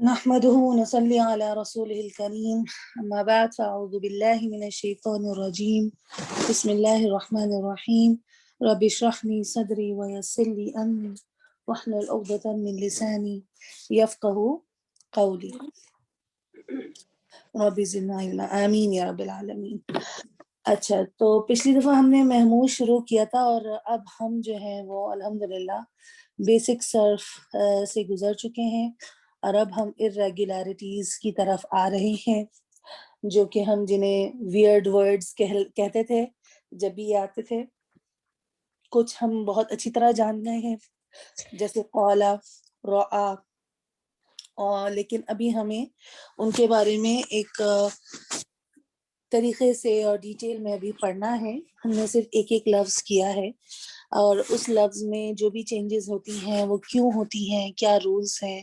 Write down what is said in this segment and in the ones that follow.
نحمده ونصلي على رسوله الكريم أما بعد فأعوذ بالله من الشيطان الرجيم بسم الله الرحمن الرحيم رب اشرح لي صدري ويسر لي أمري واحلل عقدة من لساني يفقه قولي رب زدنا علما آمین یا رب العالمین۔ اچھا، تو پچھلی دفعہ ہم نے محمود شروع کیا تھا اور اب ہم جو ہے وہ الحمدللہ بیسک صرف سے گزر چکے ہیں اور اب ہم irregularities کی طرف آ رہے ہیں، جو کہ ہم جنہیں ویئرڈ ورڈز کہتے تھے جب بھی یہ آتے تھے۔ کچھ ہم بہت اچھی طرح جان گئے ہیں جیسے قولا، رعا، اور لیکن ابھی ہمیں ان کے بارے میں ایک طریقے سے اور ڈیٹیل میں ابھی پڑھنا ہے۔ ہم نے صرف ایک ایک لفظ کیا ہے اور اس لفظ میں جو بھی چینجز ہوتی ہیں وہ کیوں ہوتی ہیں، کیا رولز ہیں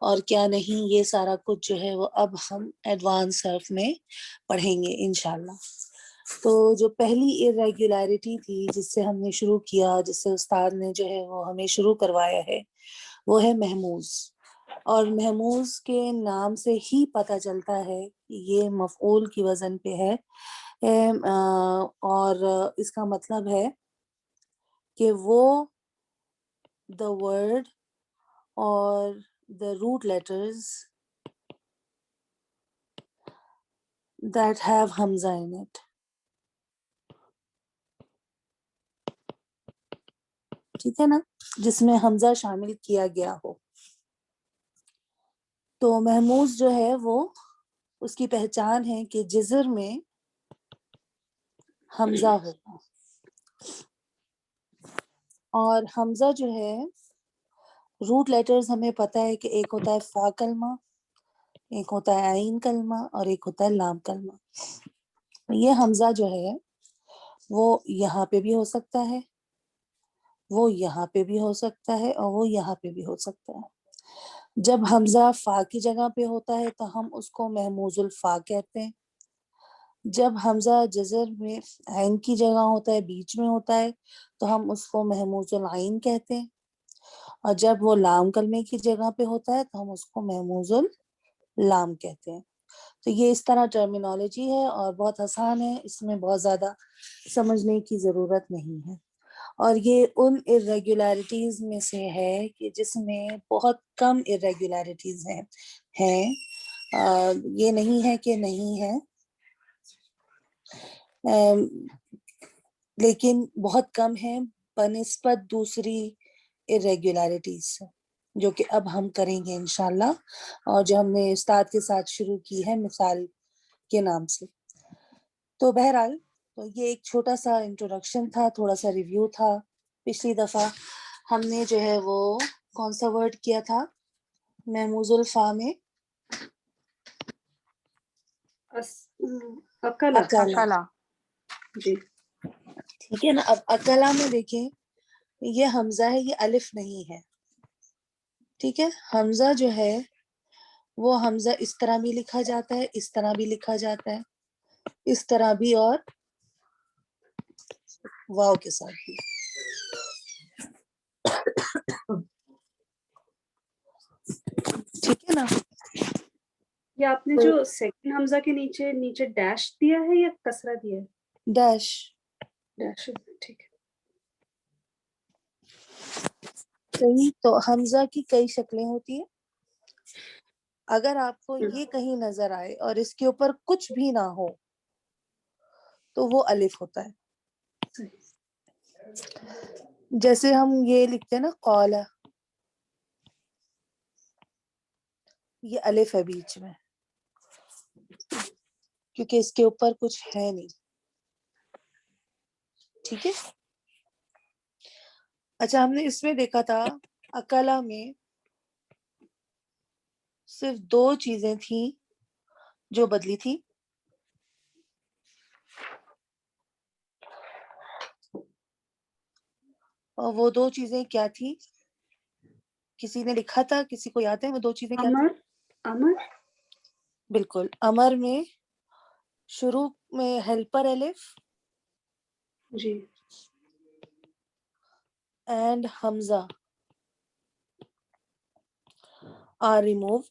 اور کیا نہیں، یہ سارا کچھ جو ہے وہ اب ہم ایڈوانس صرف میں پڑھیں گے انشاءاللہ۔ تو جو پہلی irregularity تھی جس سے ہم نے شروع کیا، جس سے استاد نے جو ہے وہ ہمیں شروع کروایا ہے، وہ ہے محموز۔ اور محموز کے نام سے ہی پتہ چلتا ہے کہ یہ مفعول کی وزن پہ ہے، اور اس کا مطلب ہے کہ وہ the word اور the root letters that have hamza in it۔ ٹھیک ہے نا، جس میں حمزہ شامل کیا گیا ہو۔ تو محموز جو ہے وہ اس کی پہچان ہے کہ جزر میں حمزہ ہوگا، اور حمزہ جو ہے روٹ لیٹرز ہمیں پتہ ہے کہ ایک ہوتا ہے فا کلمہ، ایک ہوتا ہے عین کلمہ اور ایک ہوتا ہے لام کلمہ۔ یہ حمزہ جو ہے وہ یہاں پہ بھی ہو سکتا ہے، وہ یہاں پہ بھی ہو سکتا ہے، اور وہ یہاں پہ بھی ہو سکتا ہے۔ جب حمزہ فا کی جگہ پہ ہوتا ہے تو ہم اس کو محموز الفا کہتے ہیں۔ جب حمزہ جزر میں عین کی جگہ ہوتا ہے، بیچ میں ہوتا ہے، تو ہم اس کو محموز العین کہتے ہیں، اور جب وہ لام کلمے کی جگہ پہ ہوتا ہے تو ہم اس کو محموز اللام کہتے ہیں۔ تو یہ اس طرح ٹرمینالوجی ہے اور بہت آسان ہے، اس میں بہت زیادہ سمجھنے کی ضرورت نہیں ہے۔ اور یہ ان irregularities میں سے ہے کہ جس میں بہت کم irregularities ہیں، یہ نہیں ہے کہ نہیں ہے، لیکن بہت کم ہے بنسبت دوسری irregularities سے، جو کہ اب ہم کریں گے انشاءاللہ، اور جو ہم نے استاد کے ساتھ شروع کی ہے مثال کے نام سے۔ تو بہرحال تو یہ ایک چھوٹا سا انٹروڈکشن تھا، تھوڑا سا ریویو تھا۔ پچھلی دفعہ ہم نے جو ہے وہ کون سا ورڈ کیا تھا محموز الفا میں؟ اکلا۔ جی ٹھیک ہے نا، اب اکلا میں دیکھیں یہ حمزہ ہے، یہ الف نہیں ہے، ٹھیک ہے۔ حمزہ جو ہے وہ حمزہ اس طرح بھی لکھا جاتا ہے، اس طرح بھی لکھا جاتا ہے، اس طرح بھی، اور واو کے ساتھ بھی۔ ٹھیک ہے نا، یہ آپ نے جو سیکنڈ حمزہ کے نیچے ڈیش دیا ہے یا کسرہ دیا ہے؟ ڈیش۔ ڈیش، ٹھیک ہے۔ صحیح، تو حمزہ کی کئی شکلیں ہوتی ہیں۔ اگر آپ کو یہ کہیں نظر آئے اور اس کے اوپر کچھ بھی نہ ہو تو وہ الف ہوتا ہے۔ جیسے ہم یہ لکھتے ہیں نا قولا، یہ الف ہے بیچ میں کیونکہ اس کے اوپر کچھ ہے نہیں، ٹھیک ہے۔ اچھا، ہم نے اس میں دیکھا تھا اکلا میں صرف دو چیزیں تھیں جو بدلی تھی، اور وہ دو چیزیں کیا تھی؟ کسی نے لکھا تھا، کسی کو یاد ہے وہ دو چیزیں کیا تھی؟ امر، بالکل، امر میں شروع میں ہیلپر الف جی، and Hamza are removed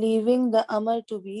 leaving the amar to be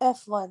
F1.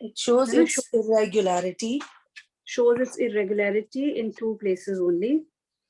it shows its irregularity. Shows its irregularity in two places only,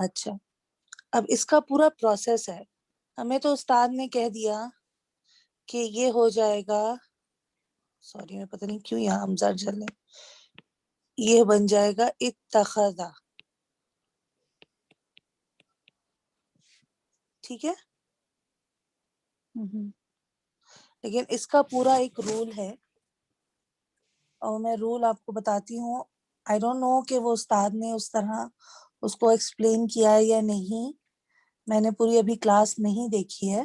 اچھا اب اس کا پورا پروسیس ہے. ہمیں تو استاد نے کہہ دیا کہ یہ ہو جائے گا, سوری میں پتہ نہیں کیوں یہاں ہمزہ چل رہے, یہ بن جائے گا اتخذا. ٹھیک ہے, لیکن اس کا پورا ایک رول ہے اور میں رول آپ کو بتاتی ہوں. آئی ڈونٹ نو کہ وہ استاد نے اس طرح اس کو ایکسپلین کیا ہے یا نہیں, میں نے پوری ابھی کلاس نہیں دیکھی ہے.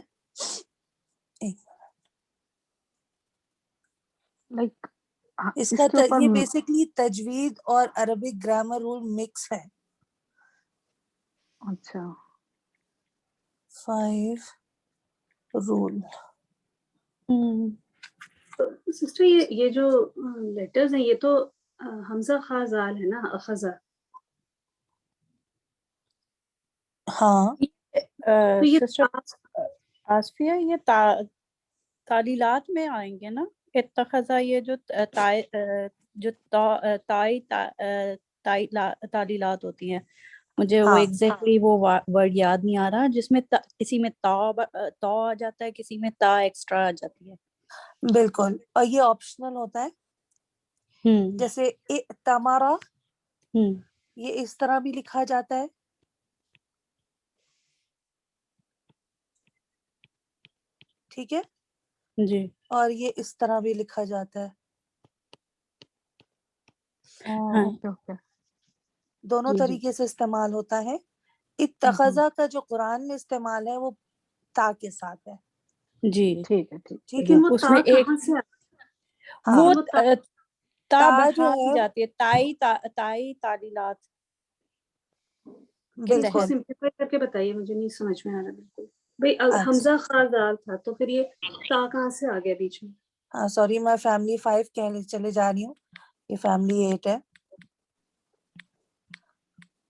لائک اس اس کا کے اوپر یہ بیسکلی تجوید اور عربک گرامر رول مکس ہے. اچھا 5 رول. سسٹر یہ جو لیٹرز ہیں یہ تو حمزہ خا زال ہے نا, اخذا. ہاں تو یہ سسٹر آصفیہ یہ تعلیلات میں آئیں گے نا, اتخذا یہ جو تعلیلات ہوتی ہیں, مجھے وہ ہاں ایگزیکٹلی وہ ورڈ یاد نہیں آ رہا جس میں کسی میں تا آ جاتا ہے, کسی میں تا ایکسٹرا آ جاتی ہے. بالکل, اور یہ آپشنل ہوتا ہے. جیسے تمارا یہ اس طرح بھی لکھا جاتا ہے, ٹھیک ہے, جی, اور یہ اس طرح بھی لکھا جاتا ہے. ہاں اوکے اوکے. دونوں جی طریقے سے استعمال ہوتا ہے. اتخذا کا جو قرآن میں استعمال ہے وہ تا کے ساتھ ہے. جی, ٹھیک ہے ٹھیک. ٹھیک ہے, لیکن وہ اس تا میں ایک کہاں سے ہاں وہ تا تا تا جو بڑھا دی ہے جاتی ہے, تائی تعلیلات کے اس کو بالکل. تحت. سمپلیفائی کر کے بتائیے, مجھے نہیں سمجھ میں آ رہا بالکل. بھائی اچھا حمزہ خا زال تھا تو پھر یہ تا کہاں سے آ گیا بیچ میں؟ ہاں سوری, میں فیملی 5 کہنے چلے جا رہی ہوں, یہ فیملی 8 ہے.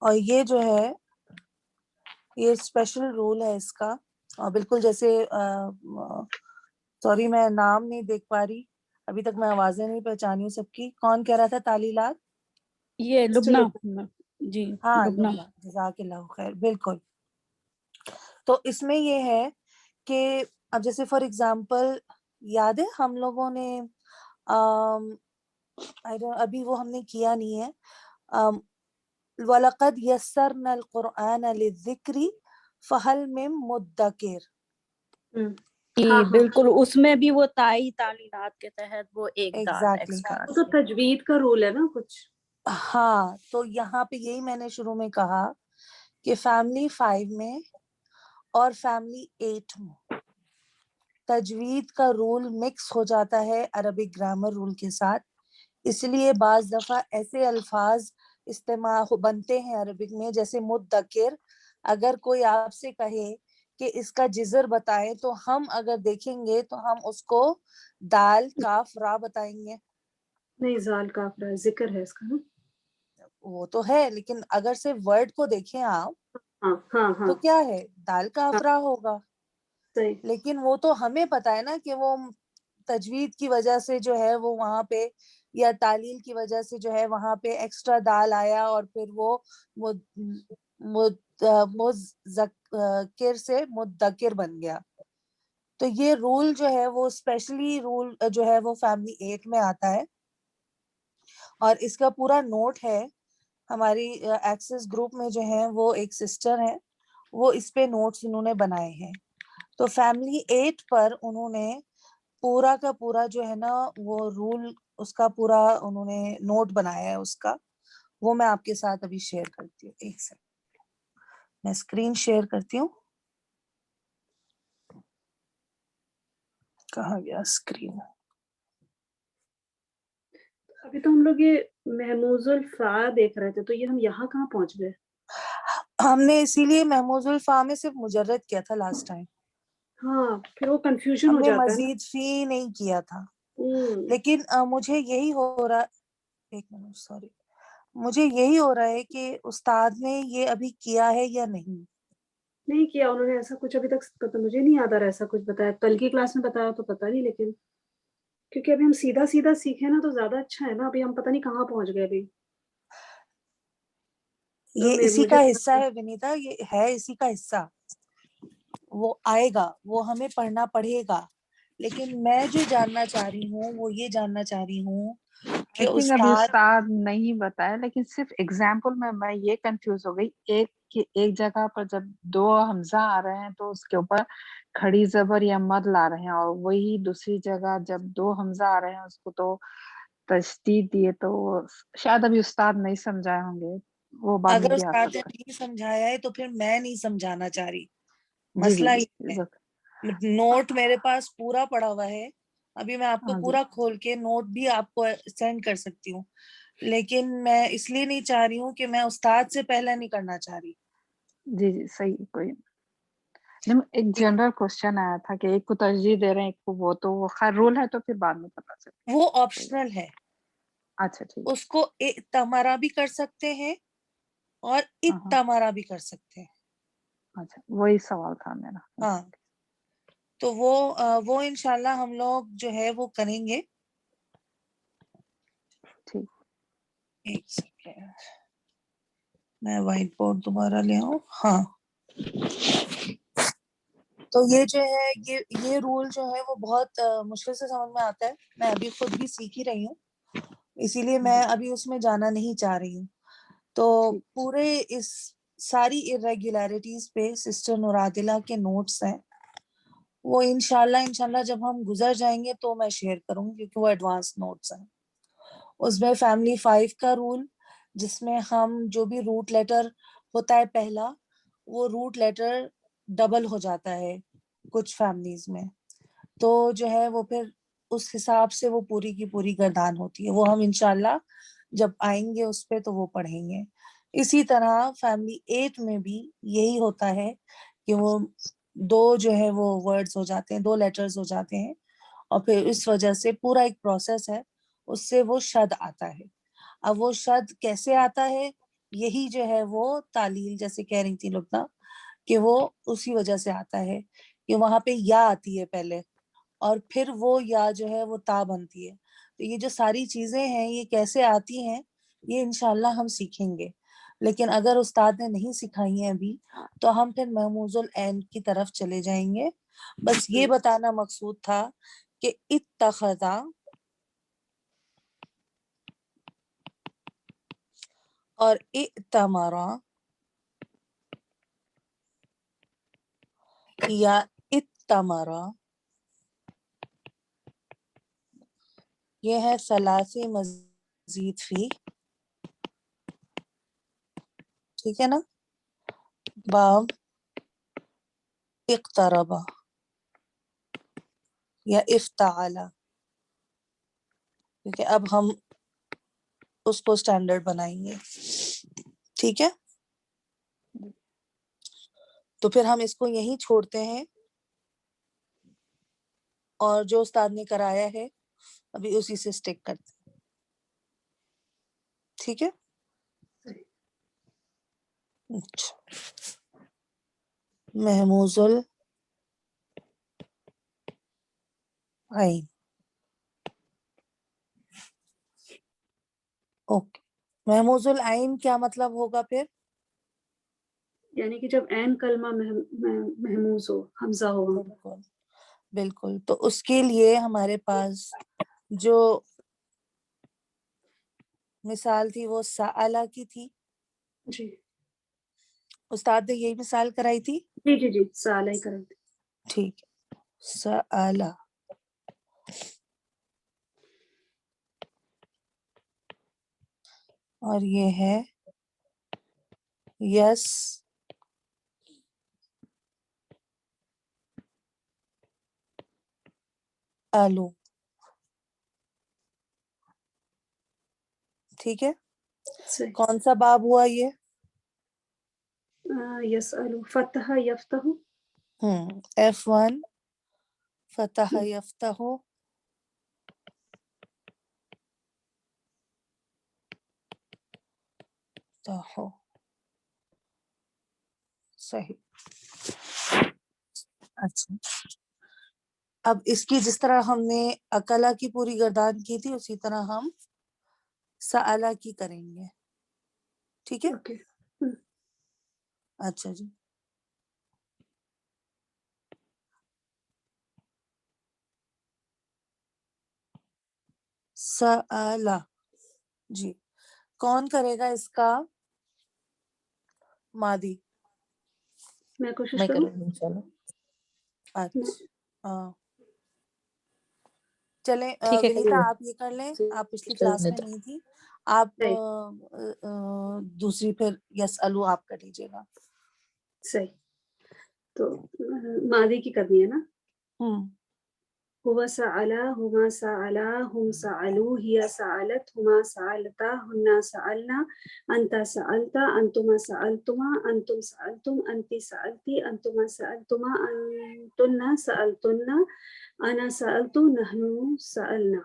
اور یہ جو ہے یہ اسپیشل رول ہے اس کا, اور بالکل جیسے سوری میں نام نہیں دیکھ پا رہی ابھی تک, میں آوازیں نہیں پہچانی ہوں سب کی. کون کہہ رہا تھا تعلیلات؟ یہ لبنہ. جی ہاں لبنہ. لبنہ, جزاک اللہ خیر. بالکل, تو اس میں یہ ہے کہ اب جیسے فار ایگزامپل یاد ہے ہم لوگوں نے ابھی وہ ہم نے کیا نہیں ہے, وَلَقَدْ يَسَّرْنَا الْقُرْآنَ لِلذِّكْرِ فَهَلْ مِن مُدَّكِرٍ. ہاں ہاں, بالکل, اس میں بھی وہ تائی تعلیلات کے تحت وہ ایک دال ایگزیکٹلی. ایکسٹرا وہ تو آتی ہے. تجوید کا رول ہے نا کچھ. ہاں, تو یہاں پہ یہی میں نے شروع میں کہا کہ فیملی 5 میں اور فیملی 8 میں تجوید کا رول مکس ہو جاتا ہے عربک گرامر رول کے ساتھ. اس لیے بعض دفعہ ایسے الفاظ استعمال بنتے ہیں عربک میں جیسے مدکر. اگر کوئی آپ سے کہے کہ اس کا جزر بتائیں تو ہم اگر دیکھیں گے تو ہم اس کو دال کاف را بتائیں گے. نہیں, زال کافرہ ذکر ہے اس کا نا. وہ تو ہے, لیکن اگر صرف ورڈ کو دیکھیں آپ ہاں ہاں ہاں تو کیا ہے, دال کا ہاں, افرا ہوگا. صحیح. لیکن وہ تو ہمیں پتا ہے نا کہ وہ تجوید کی وجہ سے جو ہے وہ وہاں پہ, یا تعلیل کی وجہ سے جو ہے وہاں پہ ایکسٹرا دال آیا اور پھر وہ مذکر سے مدکر بن گیا. تو یہ رول جو ہے وہ اسپیشلی رول جو ہے وہ فیملی 8 میں آتا ہے, اور اس کا پورا نوٹ ہے ہماری ایکسس گروپ میں جو ہے وہ ایک سسٹر ہے, وہ اس پہ نوٹس انہوں نے بنائے ہیں. تو فیملی 8 پر انہوں نے پورا کا پورا جو ہے نا وہ رول, اس کا پورا انہوں نے نوٹ بنایا ہے اس کا, وہ میں آپ کے ساتھ ابھی شیئر کرتی ہوں. ایک سیکنڈ, میں اسکرین شیئر کرتی ہوں. کہاں گیا اسکرین؟ ابھی تو ہم لوگ یہ محموز الفا دیکھ رہے تھے, تو یہ ہم یہاں کہاں پہنچ گئے؟ ہم نے اسی لیے محموز الفا میں صرف مجرد کیا تھا لاسٹ ٹائم, ہاں, پھر وہ کنفیوژن ہم ہو نے جاتا ہے نا. مزید فی نہیں کیا تھا. ہوں, لیکن مجھے یہی ہو رہا, ایک منٹ سوری, مجھے یہی ہو رہا ہے کہ استاد نے یہ ابھی کیا ہے یا نہیں. نہیں کیا انہوں نے ایسا کچھ ابھی تک, مجھے نہیں یاد آ رہا ایسا کچھ بتایا. کل کی کلاس میں بتایا تو پتہ نہیں, لیکن کیونکہ ابھی ہم سیدھا سیدھا سیکھیں نا تو زیادہ اچھا ہے نا. ابھی ہم پتہ نہیں کہاں پہنچ گئے ابھی. یہ اسی مجھے کا حصہ ہے ونیتا, یہ ہے اسی کا حصہ. وہ آئے گا, وہ ہمیں پڑھنا پڑے گا, لیکن میں جو جاننا چاہ رہی ہوں وہ یہ جاننا چاہ رہی ہوں کہ I think ابھی استاد استاد نہیں بتایا, لیکن صرف ایگزامپل میں یہ کنفیوز ہو گئی. ایک جگہ پر جب دو حمزہ آ رہے ہیں تو اس کے اوپر کھڑی زبر یا مد لا رہے ہیں, اور وہی دوسری جگہ جب دو حمزہ آ رہے ہیں اس کو تو تشدید دیے. تو شاید ابھی استاد نہیں سمجھائے ہوں گے, وہ بات اگر مجھے آ استاد نے سکتا نہیں سمجھایا ہے تو پھر میں نہیں سمجھانا چاہ رہی. ہے. جی مسئلہ جی یہ ہے, جی, نوٹ میرے پاس پورا پڑا ہوا ہے, ابھی میں آپ کو ہاں جی پورا کھول کے نوٹ بھی آپ کو سینڈ کر سکتی ہوں, لیکن میں اس لیے نہیں چاہ رہی ہوں کہ میں استاد سے پہلے نہیں کرنا چاہ رہی. جی جی صحیح, کوئی نہیں. ایک جنرل کوشچن آیا تھا کہ ایک کو ترجیح دے رہے ہیں ایک کو, وہ تو وہ خیر رول ہے تو پھر بعد میں پتا چلے. وہ آپشنل ہے, اچھا ٹھیک, اس کو تمارا بھی کر سکتے ہیں اور ہاں ہاں تمارا بھی کر سکتے ہیں. اچھا, وہی سوال تھا میرا. ہاں, تو وہ انشاءاللہ ہم لوگ جو ہے وہ کریں گے. ٹھیک, ایک سیکنڈ, میں وائٹ بورڈ دوبارہ لے آؤں. ہاں, تو یہ جو ہے یہ رول جو ہے وہ بہت مشکل سے سمجھ میں آتا ہے. میں ابھی خود بھی سیکھ ہی رہی ہوں, اسی لیے میں جی ابھی اس میں جانا نہیں چاہ رہی ہوں. تو ٹھیک, پورے اس ساری irregularities پہ سسٹر نورعادلہ کے نوٹس ہیں, وہ انشاءاللہ جب ہم گزر جائیں گے تو میں شیئر کروں گی, کیونکہ وہ ایڈوانس نوٹس ہیں. اس میں فیملی 5 کا رول, جس میں ہم جو بھی روٹ لیٹر ہوتا ہے پہلا, وہ روٹ لیٹر ڈبل ہو جاتا ہے کچھ فیملیز میں, تو جو ہے وہ پھر اس حساب سے وہ پوری کی پوری گردان ہوتی ہے. وہ ہم انشاءاللہ جب آئیں گے اس پہ تو وہ پڑھیں گے. اسی طرح فیملی 8 میں بھی یہی ہوتا ہے کہ وہ دو جو ہے وہ ورڈز ہو جاتے ہیں, 2 لیٹرز ہو جاتے ہیں, اور پھر اس وجہ سے پورا ایک پروسیس ہے, اس سے وہ شد آتا ہے. اب وہ شد کیسے آتا ہے, یہی جو ہے وہ تعلیل جیسے کہہ رہی تھی لبنہ, کہ وہ اسی وجہ سے آتا ہے کہ وہاں پہ یا آتی ہے پہلے, اور پھر وہ یا جو ہے وہ تا بنتی ہے. تو یہ جو ساری چیزیں ہیں یہ کیسے آتی ہیں یہ انشاءاللہ ہم سیکھیں گے, لیکن اگر استاد نے نہیں سکھائی ہیں ابھی تو ہم پھر محموز العین کی طرف چلے جائیں گے. بس یہ بتانا مقصود تھا کہ اتخذا اور ائتمرا یا اتمرا, یہ ہے ثلاثی مزید فی, ٹھیک ہے نا, باب اقتربا یا افتعلا, کیونکہ اب ہم اس کو سٹینڈرڈ بنائیں گے. ٹھیک ہے, تو پھر ہم اس کو یہیں چھوڑتے ہیں, اور جو استاد نے کرایا ہے ابھی اسی سے سٹک کرتے ہیں. ٹھیک ہے, اچھا, محموز العین, اوکے. محموز العین کیا مطلب ہوگا پھر؟ یعنی کہ جب عین کلمہ محموز ہو, حمزہ ہو وہاں پر. بالکل بالکل, تو اس کے لیے ہمارے پاس جو مثال تھی وہ سألہ کی تھی. جی استاد نے یہی مثال کرائی تھی. جی جی جی, سالہ ہی کرتے. ٹھیک ہے, سألہ, اور یہ ہے یس آلو. ٹھیک ہے, صحیح. کون سا باب ہوا یہ؟ یسألو, فتح یفتح. F1 فتح یفتح, صحیح. اچھا, اب اس کی جس طرح ہم نے اکلا کی پوری گردان کی تھی اسی طرح ہم سألہ کی کریں گے. ٹھیک ہے, اوکے. اچھا جی. سألا جی, کون کرے گا اس کا ماضی؟ میں کوشش میں کروں. کروں گی انشاءاللہ. اچھا چلیں ٹھیک ہے ونیتا آپ یہ کر لیں, آپ پچھلی کلاس میں ونیتا. نہیں تھی, آپ دوسری پھر یس الو آپ کر لیجیے گا. صحیح. تو ماضی کی کرنی ہے نا. هو سأل هما سألا هم سألوا هي سألت هما سألتا هن سألنا أنت سألت أنتما سألتما أنتم سألتم أنت سألتي أنتما سألتما أنتن سألتن أنا سألت نحن سألنا.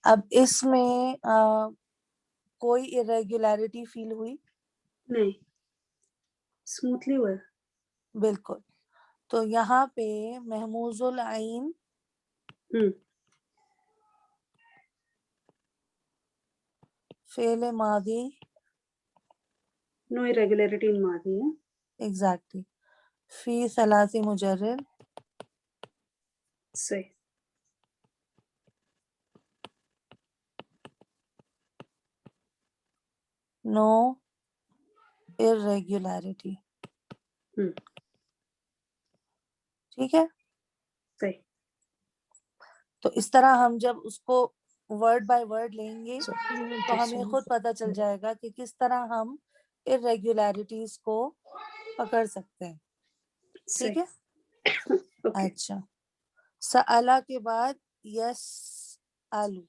اب اس میں کوئی irregularity فیل ہوئی؟ نہیں, اسموتھلی ہوا. بالکل. تو یہاں پہ محموز العین فعل ماضی نو irregularity in ماضی ہے. ایگزیکٹلی فی ثلاثی مجرد صحیح. نو irregularity. ٹھیک ہے. صحیح. تو اس طرح ہم جب اس کو ورڈ بائی ورڈ لیں گے تو ہمیں خود پتہ چل جائے گا کہ کس طرح ہم irregularities کو پکڑ سکتے ہیں. ٹھیک ہے. اوکے. اچھا, سألا کے بعد یس آلو.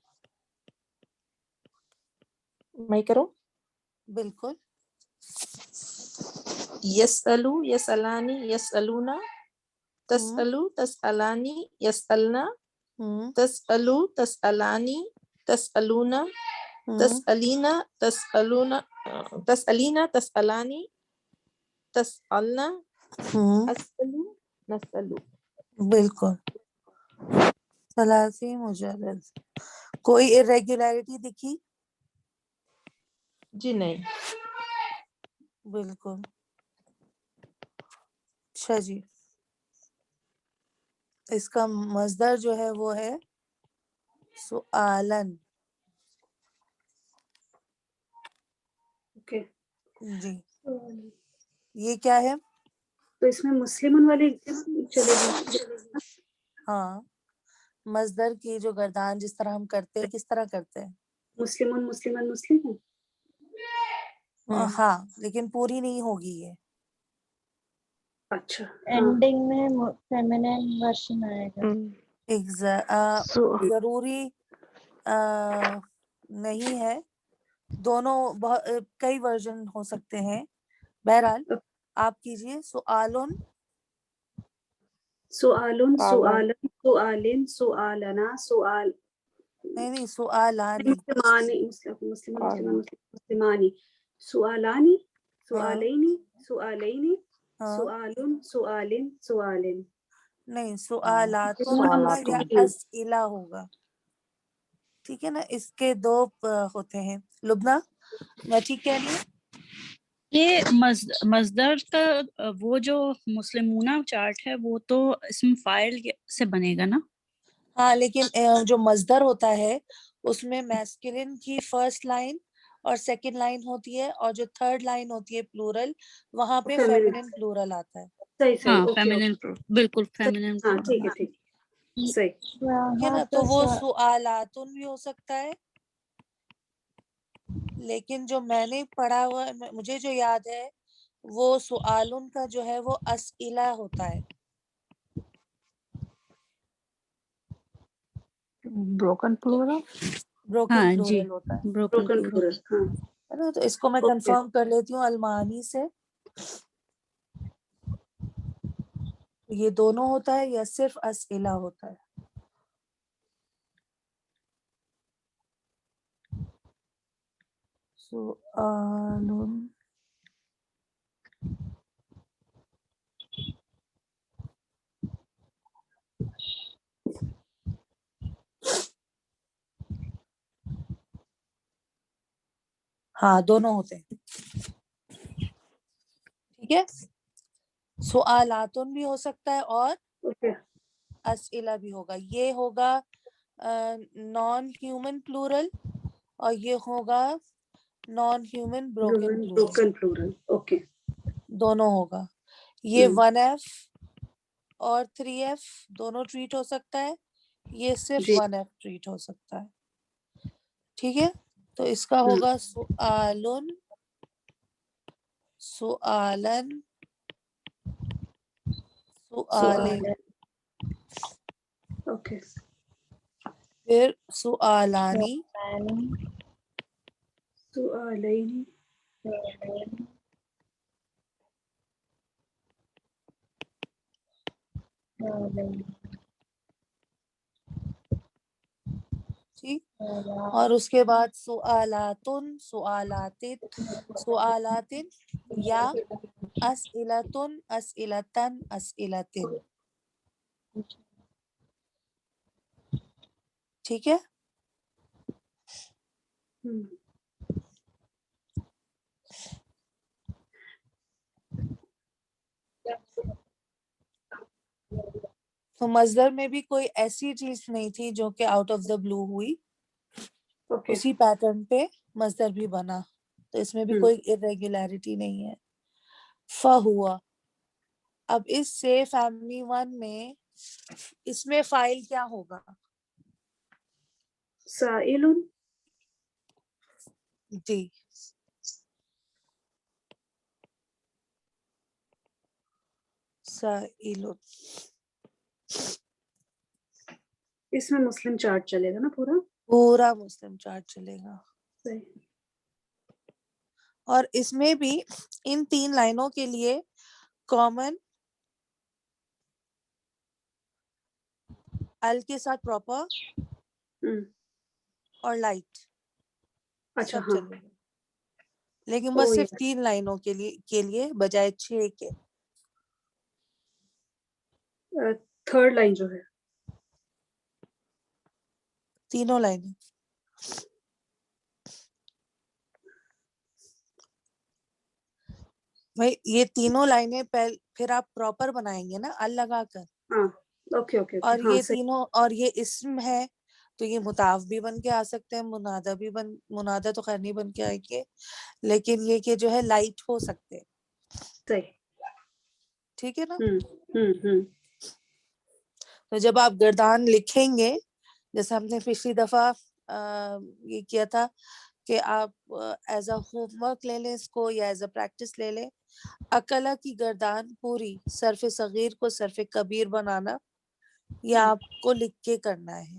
میں کروں. بالکل. یسألو یسألانی یسألونا تسألو تسألانی یسألنا تسألو تسألانی تسألونا تسألینا تسألونا تسألینا تسألانی تسألنا أسألو نسألو. بالکل. ثلاثی مجرد. کوئی irregularity دکھی؟ جی نہیں. بالکل. اچھا جی, اس کا مصدر جو ہے وہ ہے سؤالن. اوکے جی, یہ کیا ہے؟ تو اس میں مسلمن والی چلے گی. ہاں, مصدر کی جو گردان جس طرح ہم کرتے ہیں کس طرح کرتے ہیں؟ مسلمن مسلمن مسلم. ہاں, لیکن پوری نہیں ہوگی یہ. اچھا. اینڈنگ میں فیمینن ورژن آئے گا. ضروری نہیں ہے, دونوں کئی ورژن ہو سکتے ہیں. بہرحال آپ کیجئے سؤالن سؤالن سؤالن سؤالن سؤالنا سؤال نہیں سؤالانی مسلمانی مسلمانی سؤالانی سؤالینی سؤالینی سؤالن سؤالن سؤالن. نہیں, سؤالاتن ہوگا یا اسئلہ ہوگا. ٹھیک ہے نا, اس کے دو ہوتے ہیں. لبنہ میں ٹھیک کہہ رہی ہوں؟ یہ مصدر کا وہ جو مسلمونہ چارٹ ہے وہ تو اسم فاعل سے بنے گا نا. ہاں, لیکن جو مصدر ہوتا ہے اس میں میسکولن کی فرسٹ لائن اور سیکنڈ لائن ہوتی ہے, اور جو تھرڈ لائن ہوتی ہے پلورل, وہاں پہ فیمینن پلورل آتا ہے. صحیح صحیح. ہاں فیمینن بالکل فیمینن. ہاں ٹھیک ہے ٹھیک ہے. صحیح. ٹھیک ہے نا, تو وہ سؤالاتن بھی ہو سکتا ہے, لیکن جو میں نے پڑھا ہوا مجھے جو یاد ہے وہ سؤالن کا جو ہے وہ اسئلہ ہوتا ہے. Broken plural. بروکن ہاں جی, پلورل ہوتا ہے. Broken plural. ہاں ہے نا, تو اس کو میں کنفرم کر لیتی ہوں المانی سے. یہ دونوں ہوتا ہے یا صرف اسئلہ ہوتا ہے؟ سؤالن ہاں دونوں ہوتے ہیں. ٹھیک ہے. سوالاتن بھی ہو سکتا ہے اور اوکے اسئلہ بھی ہوگا. یہ ہوگا نان ہیومن پلورل اور یہ ہوگا non human broken plural. Broken plural. Okay دونوں ہوگا. یہ 1F اور 3F دونوں ٹریٹ ہو سکتا ہے. یہ صرف جی 1F ٹریٹ ہو سکتا ہے. ٹھیک ہے. تو اس کا ہوگا سؤالن سؤالن سؤالن اوکے پھر سؤالانی سؤالین ٹھیک. اور اس کے بعد سؤالاتن سؤالاتن سؤالاتن یا اسئلتن اسئلتن اسئلتن. ٹھیک ہے. تو مصدر میں بھی کوئی ایسی چیز نہیں تھی جو کہ آؤٹ آف دا بلو ہوئی. اوکے اسی پیٹرن پہ مصدر بھی بنا. تو اس میں بھی کوئی irregularity نہیں ہے. فہوا. اب اس سے فیملی 1 میں اس میں فائل کیا ہوگا؟ سائل جی سائل. اس میں مسلم چارٹ چلے گا نا پورا؟ پورا مسلم چارٹ چلے گا. صحیح. اور اس میں بھی ان 3 لائنوں کے لیے کامن ال کے ساتھ پراپر اور لائٹ اچھا سب ہاں چلے گا. لیکن بس صرف 3 لائنوں کے لیے بجائے 6 کے. تھرڈ لائن جو ہے تینوں لائنیں بھائی یہ تینوں لائنیں پھر آپ پراپر بنائیں گے نا ال لگا کر. ہاں اوکے اوکے اور ہاں یہ صحیح. تینوں اور یہ اسم ہے تو یہ متعارف بھی بن کے آ سکتے ہیں. منادہ تو خیر نہیں بن کے آئے گے لیکن یہ کہ جو ہے لائٹ ہو سکتے. صحیح. ٹھیک ہے نا. ہوں تو جب آپ گردان لکھیں گے جیسے ہم نے پچھلی دفعہ یہ کیا تھا کہ آپ ایز اے ہوم ورک لے لیں اس کو یا ایز اے پریکٹس لے لیں. اکلا کی گردان پوری صرف صغیر کو صرف کبیر بنانا یہ آپ کو لکھ کے کرنا ہے.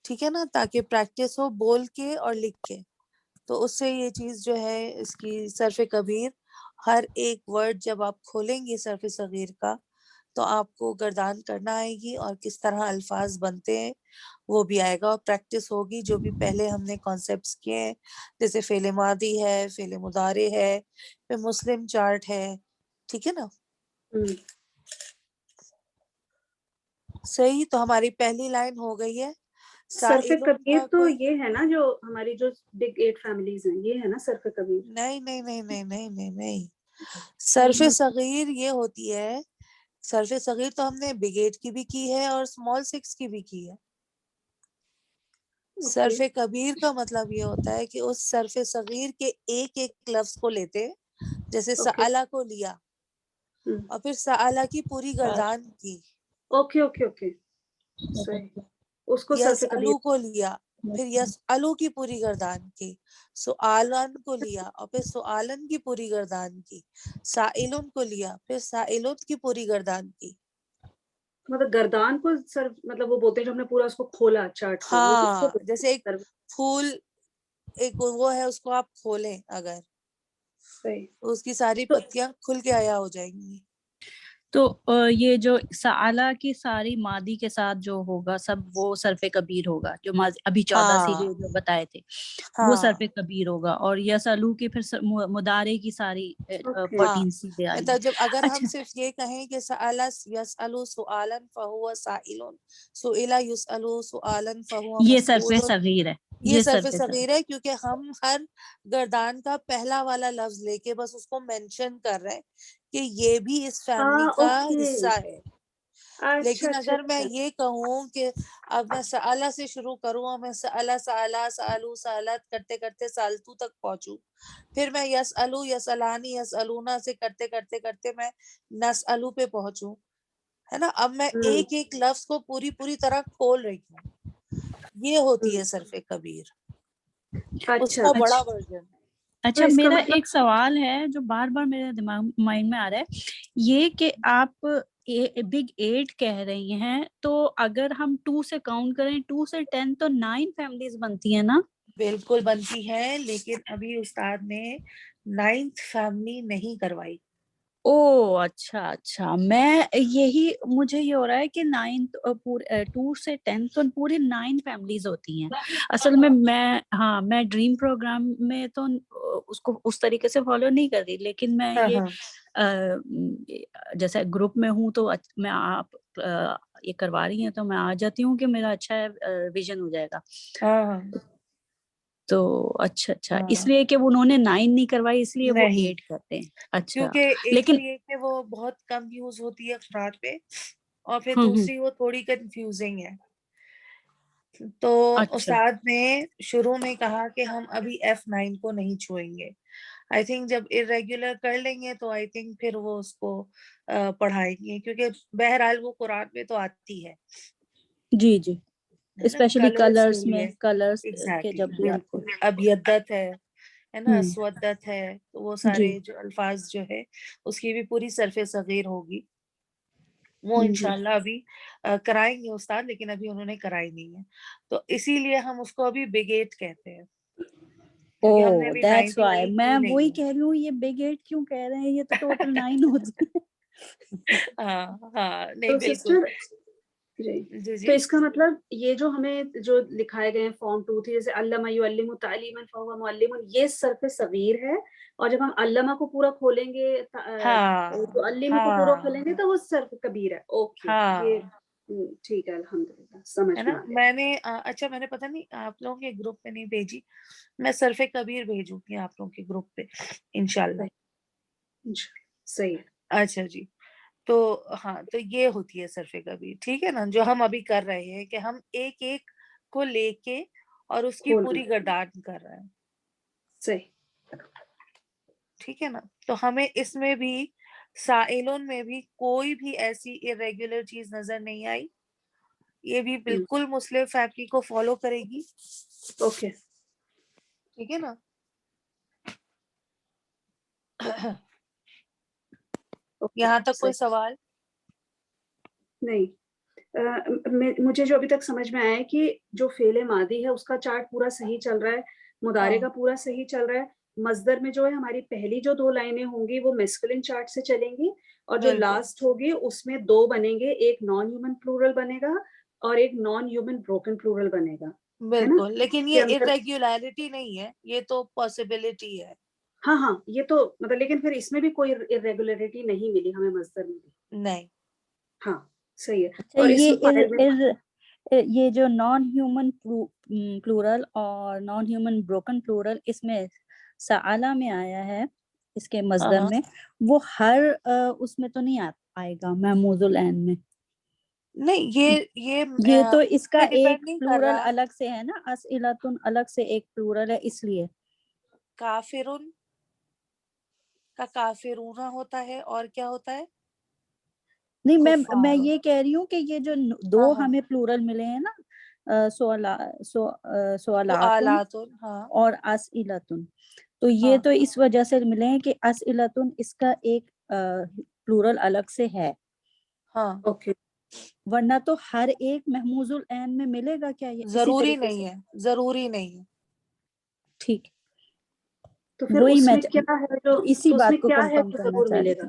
ٹھیک ہے نا. تاکہ پریکٹس ہو بول کے اور لکھ کے. تو اس سے یہ چیز جو ہے اس کی صرف کبیر ہر ایک ورڈ جب آپ کھولیں گے صرف صغیر کا تو آپ کو گردان کرنا آئے گی اور کس طرح الفاظ بنتے ہیں وہ بھی آئے گا. اور پریکٹس ہوگی جو بھی پہلے ہم نے کانسیپٹس کیے ہیں جیسے فعل ماضی ہے فعل مضارع ہے پھر مسلم چارٹ ہے. ٹھیک ہے نا. صحیح. تو ہماری پہلی لائن ہو گئی ہے. صرف سائلون کبیر کا تو کوئی یہ ہے نا جو ہماری جو بگ 8 فیملیز ہیں یہ ہے نا صرف کبیر؟ نہیں نہیں نہیں نہیں نہیں نہیں نہیں. صرف صغیر یہ ہوتی ہے. صرف صغیر تو ہم نے بگ 8 کی بھی کی ہے اور اسمال 6 کی بھی کی ہے. صرف کبیر کا مطلب یہ ہوتا ہے کہ اس صرف صغیر کے ایک ایک لفظ کو لیتے جیسے سألہ کو لیا اور پھر سألہ کی پوری گردان کی. اوکے اوکے اوکے صحیح. اس کو صرف کبیر یسألو کو لیا پھر یسألو کی پوری گردان کی. سؤالن کو لیا اور پھر سؤالن کی پوری گردان کی. سائلن کو لیا پھر سائلن کی پوری گردان کی. مطلب گردان کو صرف مطلب وہ بولتے ہیں جو ہم نے پورا اس کو کھولا چارٹ کو وہ اس کو ہاں جیسے ایک پھول ایک وہ ہے اس کو آپ کھولیں اگر صحیح. اس کی ساری تو پتیاں کھل کے آیا ہو جائیں گی. تو یہ جو سآلہ کی ساری مادی کے ساتھ جو ہوگا سب وہ صرف کبیر ہوگا، جو ابھی 14 سیغے جو بتائے تھے وہ صرف کبیر ہوگا، اور یسالو کی پھر مدارے کی ساری 14 سیغے آئی ہیں. جب اگر ہم اچھا صرف یہ کہیں کہ سألہ یسألو سؤالا فہو سائلون، سئلہ یسألو سؤالا فہو یہ صرف مسئول، صغیر ہے، یہ صرف صغیر ہے، کیونکہ ہم ہر گردان کا پہلا والا لفظ لے کے بس اس کو مینشن کر رہے ہیں کہ یہ بھی اس فیملی کا حصہ ہے. لیکن اگر میں یہ کہوں کہ اب میں سألہ سے شروع کروں اور میں سألہ سألہ سألو سألت کرتے کرتے سالتو تک پہنچوں، پھر میں یسألو یسألانی یسألونا سے کرتے کرتے کرتے میں نسألو پہ پہنچوں، ہے نا. اب میں ایک ایک لفظ کو پوری طرح کھول رہی ہوں. یہ ہوتی ہے صرف کبیر، اس کا بڑا ورژن. اچھا میرا ایک سوال ہے جو بار بار میرے دماغ مائنڈ میں آ رہا ہے، یہ کہ آپ بگ 8 کہہ رہی ہیں، تو اگر ہم 2 سے کاؤنٹ کریں، 2 سے 10 تو 9 فیملیز بنتی ہیں نا؟ بالکل بنتی ہے، لیکن ابھی استاد نے 9th فیملی نہیں کروائی. او اچھا میں یہی مجھے یہ ہو رہا ہے کہ 2 سے 10 تو پوری 9 فیملیز ہوتی ہیں اصل میں. میں ڈریم پروگرام میں تو اس کو اس طریقے سے فالو نہیں کر رہی، لیکن میں یہ جیسے گروپ میں ہوں تو میں آپ یہ کروا رہی ہیں تو میں آ جاتی ہوں کہ میرا اچھا ویژن ہو جائے گا. تو اچھا اس لیے کہ انہوں نے 9 نہیں کروائی اس لیے وہ 8 کرتے ہیں. اچھا کیونکہ ایک لیکن تو یہ کہ وہ بہت کم یوز ہوتی ہے قرآن پہ، اور پھر دوسری وہ تھوڑی کنفیوزنگ ہے. تو استاد نے شروع میں کہا کہ ہم ابھی F9 کو نہیں چھوئیں گے. آئی تھنک جب irregular کر لیں گے تو آئی تھنک پھر وہ اس کو پڑھائیں گے، کیونکہ بہرحال وہ قرآن میں تو آتی ہے. جی اسپیشلی کلرز میں، کلرز کے جب بھی بالکل. ابیدت ہے نا، اسودت ہے، تو وہ سارے جو الفاظ جو ہے اس کی بھی پوری صرف صغیر ہوگی. وہ انشاءاللہ ابھی کرائیں گے استاد، لیکن ابھی انہوں نے کرائی نہیں ہے، تو اسی لیے ہم اس کو ابھی بگ 8 کہتے ہیں. دیٹس وائی میں وہی کہہ رہی ہوں، یہ بگ 8 کیوں کہہ رہے ہیں، یہ تو ٹوٹل 9 ہوتی ہے. نہیں بالکل. تو اس کا مطلب یہ جو ہمیں جو لکھائے گئے ہیں فارم 2 تھی، جیسے علامہ یعلم تعلیما فہو معلم، یہ صرف صغیر ہے. اور جب ہم علامہ کو پورا کھولیں گے، علم کو پورا کھولیں گے تو وہ صرف کبیر ہے. اوکے ٹھیک ہے، الحمدللہ سمجھ میں آ گیا. میں نے اچھا میں نے پتہ نہیں آپ لوگوں کے گروپ پہ نہیں بھیجی، میں صرف کبیر بھیجوں گی آپ لوگوں کے گروپ پہ انشاءاللہ. صحیح. اچھا جی. تو تو یہ ہوتی ہے صرف کبیر، ٹھیک ہے نا، جو ہم ابھی کر رہے ہیں کہ ہم ایک ایک کو لے کے اور اس کی پوری گردان کر رہے ہیں. صحیح ٹھیک ہے نا. تو ہمیں اس میں بھی سائلون میں بھی کوئی بھی ایسی irregular چیز نظر نہیں آئی. یہ بھی بالکل مسلم فیملی کو فالو کرے گی. اوکے ٹھیک ہے نا. یہاں تک کوئی سوال نہیں؟ مجھے جو ابھی تک سمجھ میں آیا ہے کہ جو فعل ماضی ہے اس کا چارٹ پورا صحیح چل رہا ہے، مضارع کا پورا صحیح چل رہا ہے. مصدر میں جو ہے ہماری پہلی جو 2 لائنیں ہوں گی وہ میسکولن چارٹ سے چلیں گی، اور جو لاسٹ ہوگی اس میں 2 بنیں گے، ایک نان ہیومن پلورل بنے گا اور ایک نان ہیومن بروکن پلورل بنے گا. بالکل. لیکن یہ irregularity نہیں ہے، یہ تو پاسبلٹی ہے. ہاں یہ تو مطلب، لیکن پھر اس میں بھی کوئی irregularity نہیں ملی ہمیں مصدر میں بھی. نہیں. ہاں صحیح ہے. اور یہ جو نان ہیومن پلورل اور نان ہیومن بروکن پلورل اس میں سآلہ میں آیا ہے، اس کے مصدر میں، وہ ہر اس میں تو نہیں آئے گا محموز العین میں. نہیں، یہ تو اس کا ایک نہیں کر پلورل رہا. الگ سے ہے نا، اسئلۃ الگ سے ایک پلورل ہے، اس لیے کافرن کا کافرون ہوتا ہے، اور کیا ہوتا ہے؟ نہیں میں یہ کہہ رہی ہوں کہ یہ جو 2 ہمیں پلورل ملے ہیں نا، سوالات اور اسئلۃ، تو یہ تو اس وجہ سے ملے ہیں کہ اسئلۃ اس کا ایک پلورل الگ سے ہے. اوکے. ورنہ تو ہر ایک محموز العین میں ملے گا کیا؟ یہ ضروری نہیں ہے، ضروری نہیں ہے. ٹھیک. تو پھر وہی اس میں میں کیا ہے جو اسی تو اس میں بات کو کیا ہے کنفرم جو کرنا ضرور چاہ رہی ملے تھی. گا؟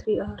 3R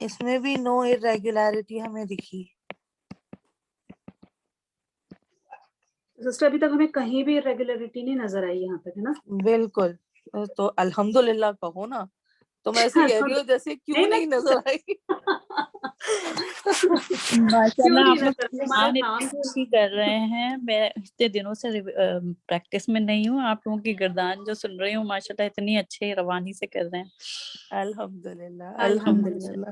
اس میں بھی نو irregularity ہمیں دکھی. سسٹر ابھی تک ہمیں کہیں بھی ریگولرٹی نہیں نظر آئی یہاں تک، ہے نا؟ بالکل. تو الحمدللہ کہو نا. تم ایسے کہہ رہی ہو جیسے کیوں نہیں نظر آئی. ماشاءاللہ آپ لوگ ہمارا قرآن کام اتنی اچھی کر رہے ہیں. میں اتنے دنوں سے پریکٹس میں نہیں ہوں. آپ لوگوں کی گردان جو سن رہی ہوں ماشاءاللہ اتنی اچھے روانی سے کر رہے ہیں. الحمدللہ الحمدللہ. الحمدللہ.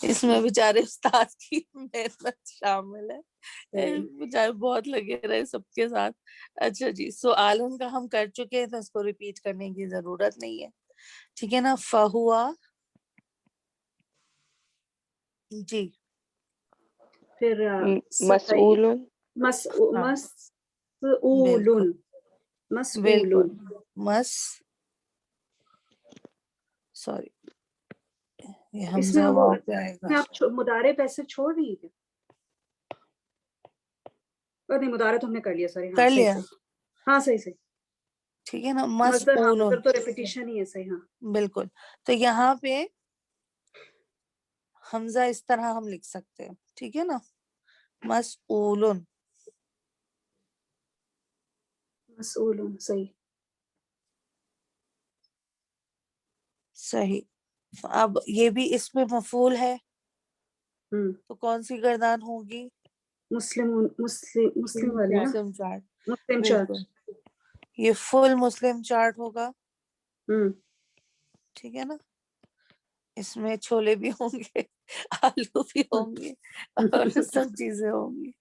اس میں بیچارے استاد کی محنت شامل ہے. بیچارے بہت لگے رہے سب کے ساتھ. اچھا جی. سو عالم کا ہم کر چکے ہیں تو اس کو ریپیٹ کرنے کی ضرورت نہیں ہے. ٹھیک ہے نا. فہوا جی. پھر مسئول مسئول بالکل مسئول. سوری یہ اس حمزہ میں واو پہ آئے گا. آپ مدارے پیسے چھوڑ رہی ہیں کیا؟ نہیں مدارے تو ہم نے کر لیا. سوری کر لیا. ہاں صحیح. ٹھیک ہے نا. مصدر تو ریپیٹیشن ہی ہے. صحیح. ہاں بالکل. تو یہاں پہ حمزہ اس طرح ہم لکھ سکتے ہیں. ٹھیک ہے نا. مسئولن. مسئول. صحیح. اب یہ بھی اس میں مفعول ہے تو کون سی گردان ہوگی؟ مسلم والی نا. مسلم چارٹ. مسلم بالکل. یہ فل مسلم چارٹ ہوگا. ٹھیک ہے نا. اس میں چھولے بھی ہوں گے، آلو بھی ہوں گے اور سب چیزیں ہوں گی.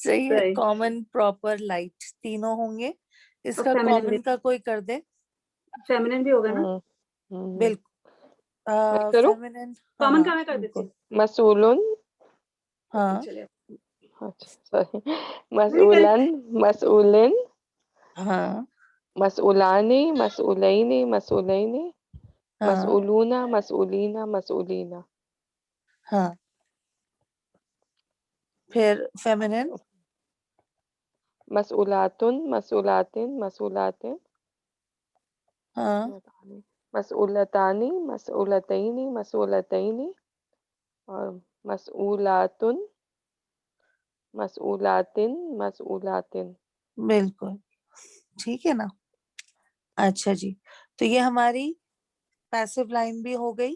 صحیح ہے. کامن پراپر لائٹ تینوں ہوں گے. اس کا کامن کا کوئی کر دے. فیمنن بھی ہوگا نا. بالکل. کروں فیمنن کامن کا میں کر دیتی ہوں. مسئولن. ہاں سوری. مسئولن مسئولن. ہاں مسئولانی مسئولینی مسئولینی. ہاں مسئولون مسئولینا مسئولینا. ہاں. پھر فیمنن مسئولاتن مسئولاتن مسئولاتن. ہاں مسئولتانی مسئولتینی مسئولتینی. اور مسئولاتن مسئولاتن مسئولاتن. بالکل. ٹھیک ہے نا. اچھا جی. تو یہ ہماری پیسو لائن بھی ہو گئی.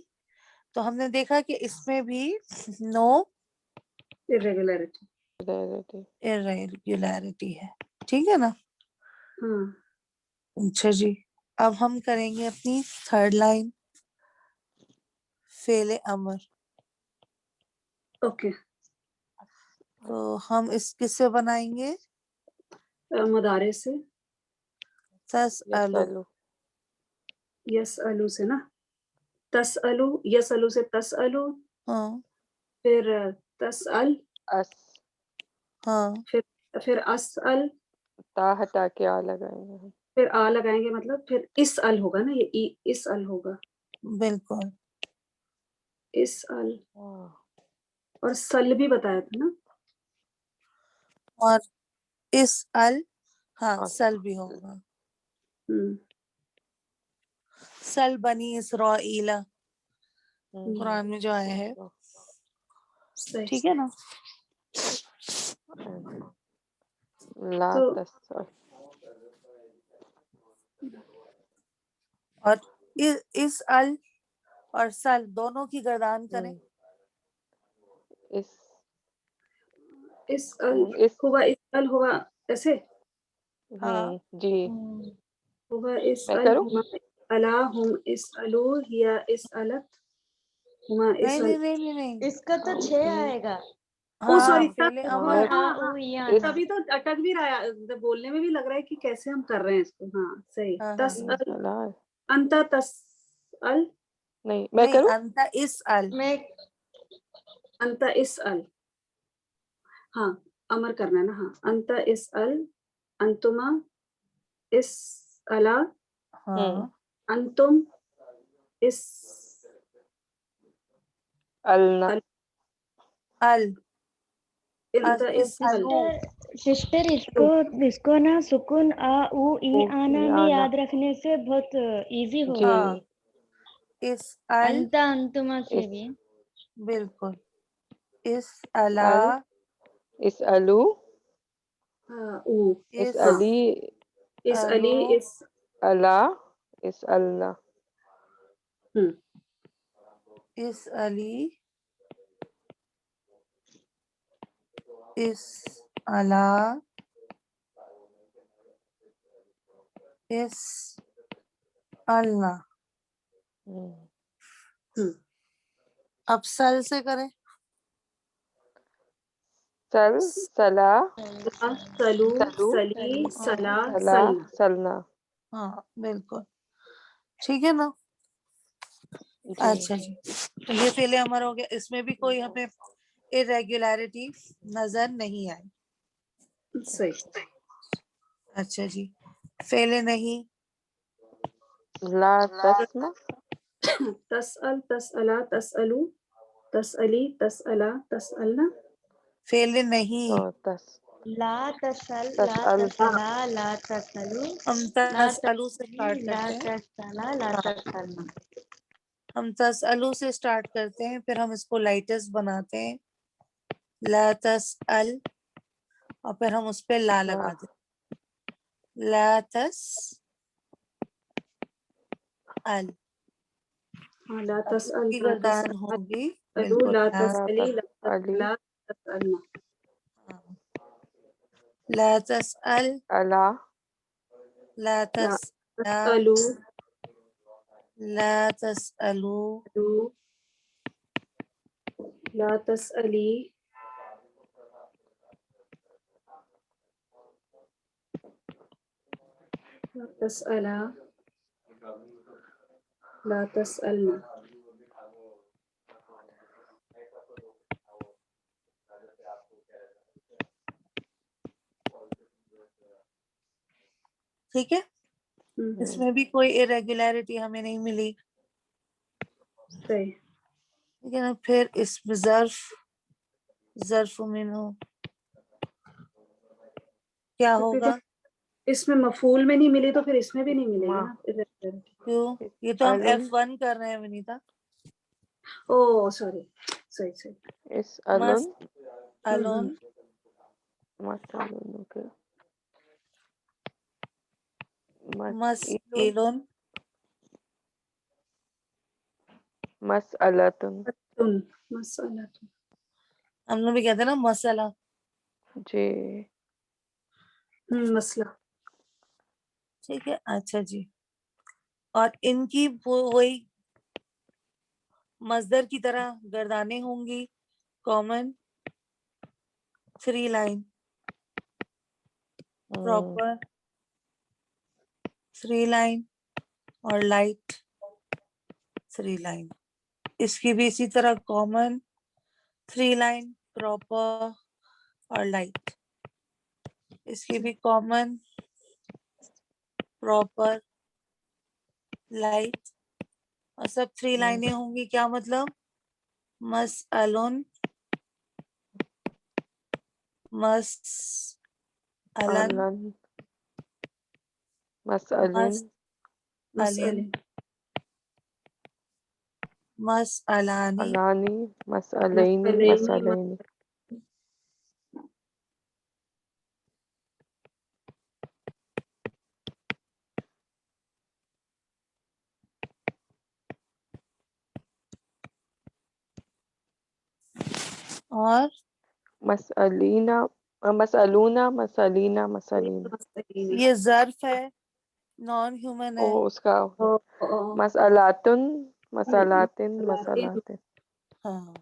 تو ہم نے دیکھا کہ اس میں بھی نو irregularity ہے. ٹھیک ہے نا. اچھا جی. اب ہم کریں گے اپنی تھرڈ لائن فعل امر. اوکے. تو ہم اس کس سے بنائیں گے؟ مدارے سے. تسألو. یسألو سے نا. تسألو. یسألو سے تسألو. ہاں پھر تسأل. ہاں. پھر اسأل. تا ہٹا کے آ لگائیں گے. پھر آ لگائیں گے مطلب پھر اسأل ہوگا نا. یہ اسأل ہوگا. بالکل. اسأل. اور سل بھی بتایا تھا نا. اور اسأل. ہاں سل بھی ہوگا. سل بنی اسرائیل قرآن میں جو آیا ہے. ٹھیک ہے نا. لا تو تسأل. اور اسأل اور سل دونوں کی گردان کریں. اسأل ہوگا. اسأل ہوگا ایسے. ہاں جی. ہوگا میں اسأل کروں. ہما الا ہم اسألو یا اسألت ہما نہیں اسأل. نہیں نہیں. اس کا تو 6 آئے گا. او ہاں سوری. فعل امر. تبھی تو اٹک بھی رہا ہے. بولنے میں بھی لگ رہا ہے کہ کیسے ہم کر رہے ہیں اس کو. ہاں صحیح. تسأل. انت تسأل. نہیں میں نہیں کروں. انت اسأل. میں انت اسأل. ہاں امر کرنا ہے نا. ہاں انت اسأل. انتما اسألا. ہاں انتم اس النا. انت اسأل. سسٹر اس کو نا سکون آ او ای آنا میں یاد رکھنے سے بہت ایزی ہوگا. ہاں اسأل. انتا انتما سے بھی بالکل. اس الا ال اسألو او اس اسألی اس علی الو اس الا اسألنا اس علی اس الا اس النا. اب سل سے کریں. سل سلا سلو سلو سلی سلا سلا سلنا. سلنا. ہاں بالکل ٹھیک ہے نا. جی اچھا جی تو یہ فعل امر ہو گیا. اس میں بھی کوئی ہمیں irregularity نظر نہیں آئی. صحیح. اچھا جی فعل نہیں. لا تسمع تسأل تسألا تسألو تسألی تسألا تسألنا. فعل نہیں. تس لا تسل لا تسأل تسلا لا تسلو ہم لا تسألو سے تسلی اسٹارٹ لا کرتے ہیں. تسلا لا تسلنا. ہم تسألو سے اسٹارٹ کرتے ہیں پھر ہم اس کو لائٹس بناتے ہیں. لا تسأل اور پھر ہم اس پہ لا لگاتے ہیں. لا تسأل. لا اب اس تسأل کی لا گردان ہوگی تسألو بالکل لا لا تسألی لا علی تسألا تسألنا. لا تسأل الا لا لا تسأل تسألو لا تسألوا لا تسألی لا تسألا لا تسألنا. ٹھیک ہے. اس میں بھی کوئی irregularity ہمیں نہیں ملی. صحیح. ٹھیک ہے نا. پھر اس میں ظرف منہ کیا تو پھر ہوگا. اس میں مفعول میں نہیں ملی تو پھر اس میں بھی نہیں ملے گی نا. کیوں یہ تو ہم اسألن F1 کر رہے ہیں ونیتا. او سوری. صحیح صحیح. اسألن مسألون مسألن اوکے مسئلون مسألتن مسئلہ. ہم لوگ بھی کہتے ہیں نا مسئلہ. جی مسئلہ. ٹھیک ہے. اچھا جی اور ان کی وہی مصدر کی طرح گردانیں ہوں گی. کامن 3 لائن پراپر 3 لائن اور لائٹ 3 لائن. اس کی بھی اسی طرح کامن 3 لائن پراپر اور لائٹ. اس کی بھی کامن پراپر لائٹ اور سب 3 لائنیں ہوں گی. کیا مطلب مسئلون مسئلن علن مسألن مسئلن مسئلانی علانی مسألینی مسألینی. اور مسألینا مسألونا مسألینا مسألین. یہ ظرف ہے نان ہیومن ہے. او اس کا مسألاتن مسألاتن مسألاتن. ہاں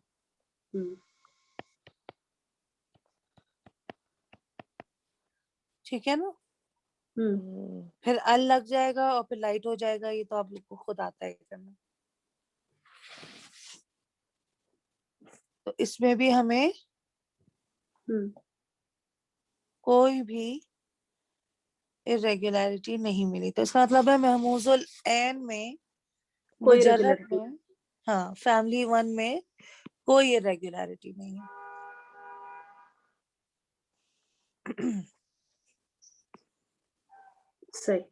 ٹھیک ہے نا. پھر ال لگ جائے گا اور پھر لائٹ ہو جائے گا. یہ تو آپ لوگ کو خود آتا ہے کرنا. تو اس میں بھی ہمیں کوئی بھی irregularity نہیں ملی. تو اس کا مطلب ہے محموز العین میں کوئی مجرد ریگولرٹی. میں ہاں فیملی 1 میں کوئی irregularity نہیں ہے. صحیح.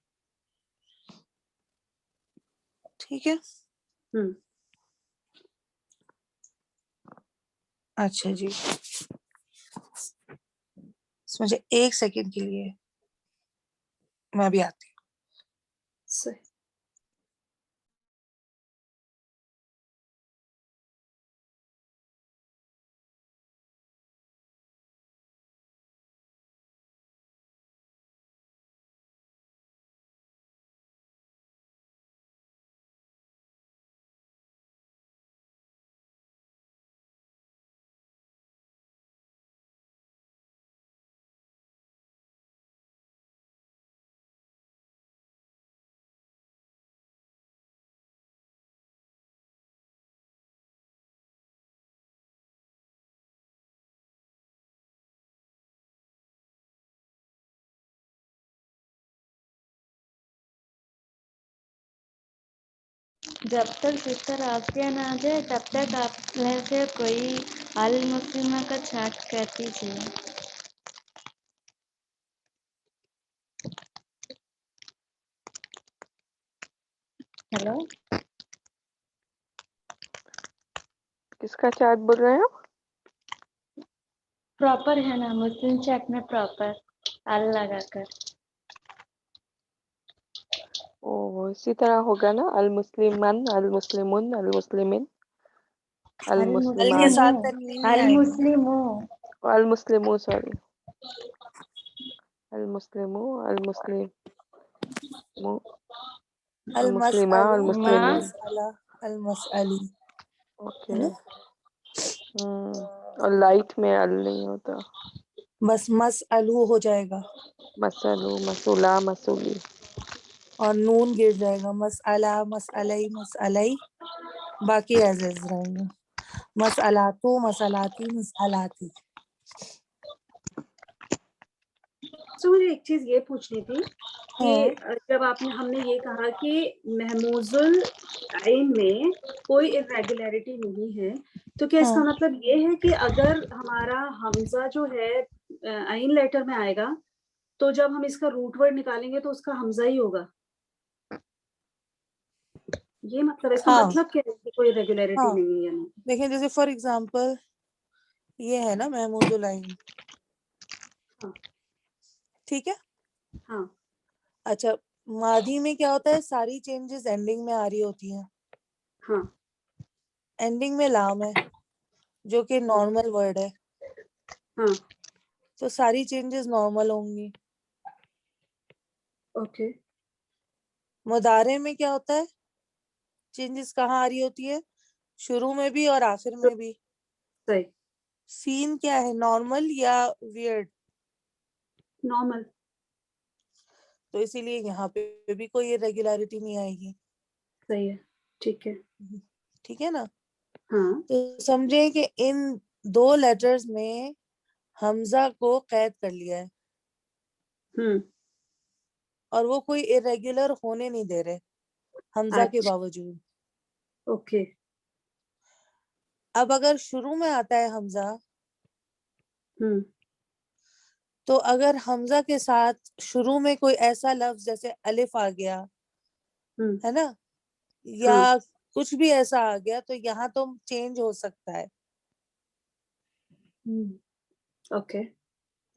ٹھیک ہے. اچھا جی مجھے 1 سیکنڈ کے لیے میں بھی آتی ہوں. صحیح. جب تک سسٹر عافیہ نہ آ جائے تب تک آپ میں سے کوئی المسلمہ کا چیٹ کر دیجیے. ہیلو کس کا چیٹ بول رہے ہیں آپ؟ پراپر ہے نا مسلم چیٹ میں پراپر ال لگا کر. اسی طرح ہوگا نا، المسلمن، المسلمون، المسلمین، ال کے المسلمات، ساتھ تنوین نہیں آئے گی. المسلموں المسلمو، سوری، المسلمو، المسلم، المسلمہ، المسألو، المسلمین. المسألہ، المسألی اوکے. ہے نا. اور لائٹ میں ال نہیں ہوتا. بس مسألو ہو جائے گا مسلو، مسولہ، مسولی. اور نون گر جائے گا. مسئلہ، مسئلئی، مسئلئی، باقی ایز ایز رہیں گے. مسئلاتو، مسئلاتی، مسئلاتی. تو مجھے ایک چیز یہ پوچھنی تھی کہ ہاں جب ہم نے یہ کہا کہ محموز العین میں کوئی irregularity نہیں ہے، تو کیا اس کا ہاں مطلب یہ ہے کہ اگر ہمارا حمزہ جو ہے عین لیٹر میں آئے گا تو جب ہم اس کا روٹ ورڈ نکالیں گے تو اس کا حمزہ ہی ہوگا؟ یہ مطلب اس کا ہاں مطلب کیا ہے کہ کوئی ریگولیرٹی ہاں نہیں ہے یعنی؟ دیکھیں جیسے فار ایگزامپل یہ ہے نا محموز العین، ہاں ٹھیک ہے. ہاں اچھا ماضی میں کیا ہوتا ہے، ساری چینجز اینڈنگ میں آ رہی ہوتی ہیں. ہاں اینڈنگ میں لام ہے جو کہ نارمل ورڈ ہے، ہاں تو ساری چینجز نارمل ہوں گی. اوکے. مضارع میں کیا ہوتا ہے، چینجز کہاں آ رہی ہوتی ہے، شروع میں بھی اور آخر میں بھی. صحیح. سین کیا ہے، نارمل یا ویئرڈ؟ نارمل. تو اسی لیے یہاں پہ بھی کوئی irregularity نہیں آئے گی. صحیح ہے، ٹھیک ہے. ٹھیک ہے نا. ہاں تو سمجھیں کہ ان 2 لیٹرز میں حمزہ کو قید کر لیا ہے ہوں اور وہ کوئی irregular ہونے نہیں دے رہے حمزہ کے اچھا باوجود. اوکے. اب اگر شروع میں آتا ہے حمزہ ہوں تو اگر حمزہ کے ساتھ شروع میں کوئی ایسا لفظ جیسے الف آ گیا ہوں ہے نا، یا ہاں کچھ بھی ایسا آ گیا تو یہاں تو چینج ہو سکتا ہے. اوکے.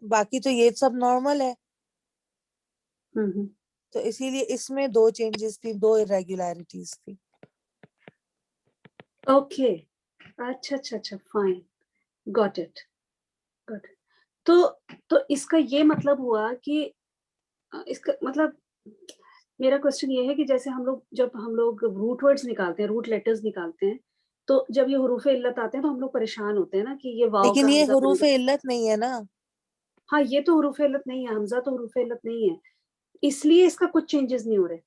باقی تو یہ سب نارمل ہے. ہوں تو اسی لیے اس میں 2 چینجز تھی، 2 irregularities تھی. اوکے. اچھا اچھا اچھا fine, got it got it. تو اس کا یہ مطلب ہوا کہ اس کا مطلب میرا کوشچن یہ ہے کہ جیسے جب ہم لوگ روٹ ورڈز نکالتے ہیں، روٹ لیٹرز نکالتے ہیں، تو جب یہ حروف علت آتے ہیں تو ہم لوگ پریشان ہوتے ہیں نا کہ یہ واو لیکن کا یہ حمزہ بن حروف گیا. علت نہیں ہے نا. ہاں یہ تو حروف علت نہیں ہے، حمزہ تو حروف علت نہیں ہے، اس لیے اس کا کچھ چینجز نہیں ہو رہے.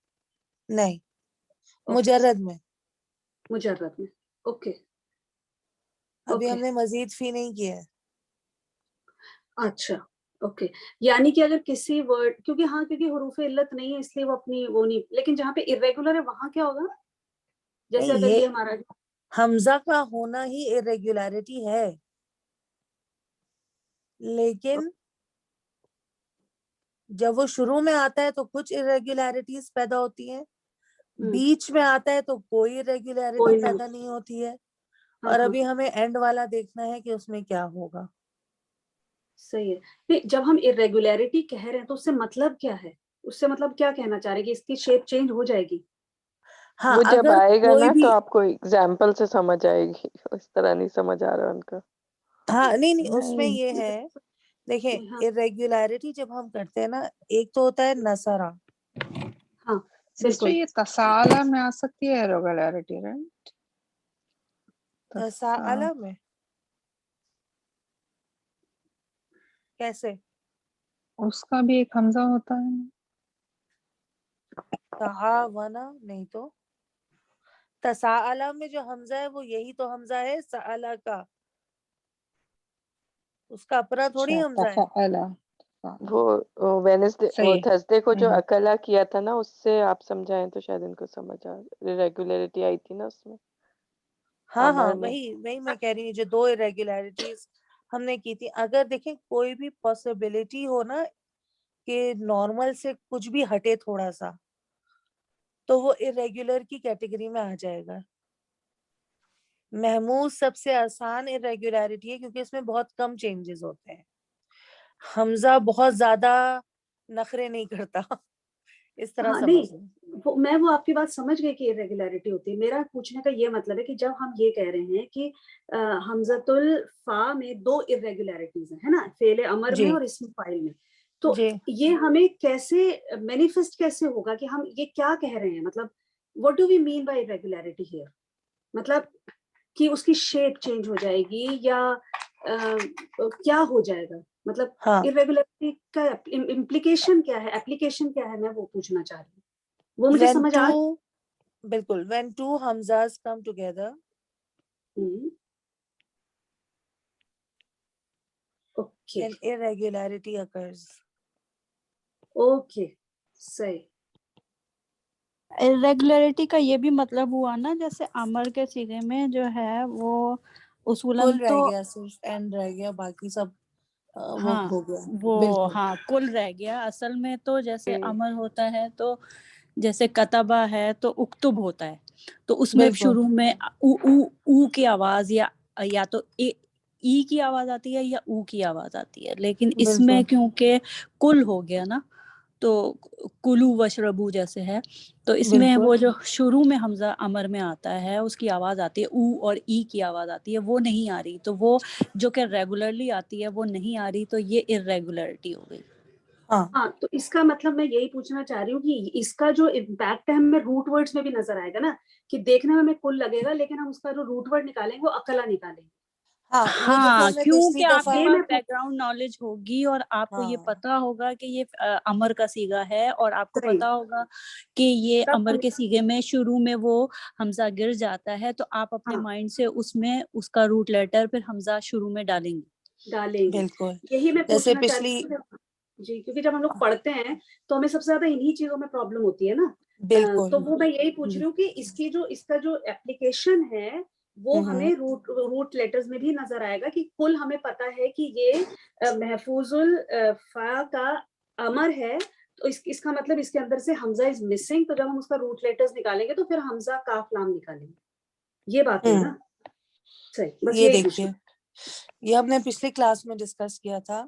نہیں، اوکے مجرد میں. مجرد میں. اوکے ابھی اوکے ہم نے مزید فی نہیں کیا ہے. اچھا اوکے. یعنی کہ اگر کسی ورڈ کیونکہ حروف علت نہیں ہے اس لیے وہ اپنی وہ نہیں، لیکن جہاں پہ irregular ہے وہاں کیا ہوگا؟ جیسے نہیں، اگر یہ یہ ہمارا حمزہ کا ہونا ہی irregularity ہے، لیکن جب وہ شروع میں آتا ہے تو کچھ irregularities پیدا ہوتی ہیں، بیچ میں آتا ہے تو کوئی irregularity کوئی نہیں پیدا نہیں ہوتی ہے، اور ابھی ہمیں اینڈ والا دیکھنا ہے کہ اس میں کیا ہوگا. صحیح ہے. جب ہم irregularity کہہ رہے ہیں تو اس سے مطلب کیا ہے؟ اس سے مطلب کیا کہنا چاہ رہے ہیں کہ اس کی شیپ چینج ہو جائے گی؟ ہاں وہ جب اگر آئے گا کوئی نا بھی تو آپ کو ایگزامپل سے سمجھ آئے گی. اس طرح نہیں سمجھ آ رہا ان کا. ہاں نہیں اس میں نہیں یہ ہے دیکھیں ہاں irregularity جب ہم کرتے ہیں نا ایک تو ہوتا ہے نصرہ. ہاں سسٹر بالکل. یہ تسالہ میں آ سکتی ہے irregularity رائٹ؟ تساءلہ میں کیسے؟ اس کا بھی ایک حمزہ ہوتا ہے نا. تعاونا نہیں تو تساءلہ میں جو حمزہ ہے وہ یہی تو حمزہ ہے سألہ کا. اس کا اپنا تھوڑی اچھا حمزہ ہے. تفعلہ. وہ وینسڈے وہ صحیح. تھرسڈے کو جو ہوں. اکلا کیا تھا نا اس سے آپ سمجھائیں تو شاید ان کو سمجھ آ ریگولیرٹی آئی تھی نا اس میں. ہاں امر میں وہی میں کہہ رہی ہوں جو 2 irregularities ہم نے کی تھی. اگر دیکھیں کوئی بھی پاسبلٹی ہو نا کہ نارمل سے کچھ بھی ہٹے تھوڑا سا تو وہ irregular کی کیٹیگری میں آ جائے گا. محمود سب سے آسان irregularity ہے کیونکہ اس میں بہت کم چینجز ہوتے ہیں. حمزہ بہت زیادہ نخرے نہیں کرتا. اس طرح ہاں سمجھ نہیں لیں. میں وہ آپ کی بات سمجھ گئی کہ irregularity ہوتی ہے. میرا پوچھنے کا یہ مطلب ہے کہ جب ہم یہ کہہ رہے ہیں کہ حمزۃ الفا میں 2 irregularities ہیں ہے نا، فعل امر میں جی اور اسم فاعل میں، تو جی یہ ہمیں کیسے مینیفیسٹ کیسے ہوگا کہ ہم یہ کیا کہہ رہے ہیں؟ مطلب what do we mean by irregularity here؟ مطلب کہ اس کی شیپ چینج ہو جائے گی یا کیا ہو جائے گا؟ مطلب ہاں irregularity کا امپلیکیشن کیا ہے، اپلیکیشن کیا ہے، میں وہ پوچھنا چاہ رہی ہوں. وہ مجھے when سمجھ آ two بالکل when two hamzas come together okay an irregularity occurs. Okay صحیح. irregularity کا یہ بھی مطلب ہوا نا جیسے امر کے صیغے میں جو ہے وہ اصولاً کل رہ تو گیا صرف اینڈ رہ گیا باقی سب وہ ہاں ہو گیا. وہ بالکل ہاں کل رہ گیا. اصل میں تو جیسے امر ہوتا ہے تو جیسے کتبہ ہے تو اکتب ہوتا ہے تو اس میں بالکل شروع میں او کی آواز یا تو ای کی آواز آتی ہے یا او کی آواز آتی ہے. لیکن اس میں بالکل کیونکہ کل ہو گیا نا تو کلو وشربو جیسے ہے تو اس میں بالکل وہ جو شروع میں حمزہ امر میں آتا ہے اس کی آواز آتی ہے او اور ای کی آواز آتی ہے وہ نہیں آ رہی تو وہ جو کہ ریگولرلی آتی ہے وہ نہیں آ رہی تو یہ irregularity ہو گئی. ہاں تو اس کا مطلب میں یہی پوچھنا چاہ رہی ہوں کہ اس کا جو امپیکٹ ہے ہمیں روٹ ورڈز میں بھی نظر آئے گا نا کہ دیکھنے میں ہمیں کل لگے گا لیکن ہم اس کا جو روٹ ورڈ نکالیں گے وہ اکلا نکالیں گے. ہاں وہ جیسے ہاں ہم نے کیونکہ پچھلی آپ دفعہ کے یہ پاس میں بیک گراؤنڈ نالج ہوگی اور آپ کو یہ ہاں پتا ہوگا کہ یہ امر کا صیغہ ہے اور آپ کو صحیح پتا ہوگا کہ یہ تب امر ہم کے صیغے میں شروع میں وہ حمزہ گر جاتا ہے تو آپ اپنے ہاں مائنڈ سے اس میں اس کا روٹ لیٹر پھر حمزہ شروع میں ڈالیں گے. ڈالیں گے. بالکل یہی میں جیسے پوچھنا چاہ پچھلی رہی ہوں جی کیونکہ جب ہم لوگ پڑھتے ہیں تو ہمیں سب سے زیادہ انہی چیزوں میں پرابلم ہوتی ہے نا. بالکل تو وہ میں یہی پوچھ رہی ہوں کہ اس کا جو اپلیکیشن ہے وہ ہمیں روٹ لیٹرز میں بھی نظر آئے گا کہ کل ہمیں پتا ہے کہ یہ محفوظ الفا کا امر ہے تو اس کا مطلب اس کے اندر سے حمزہ از مسنگ تو جب ہم اس کا روٹ لیٹرز نکالیں گے تو پھر حمزہ کاف لام نکالیں گے. یہ بات ہے نا. صحیح بس یہ یہی دیکھیے پوچھنا. یہ ہم نے پچھلی کلاس میں ڈسکس کیا تھا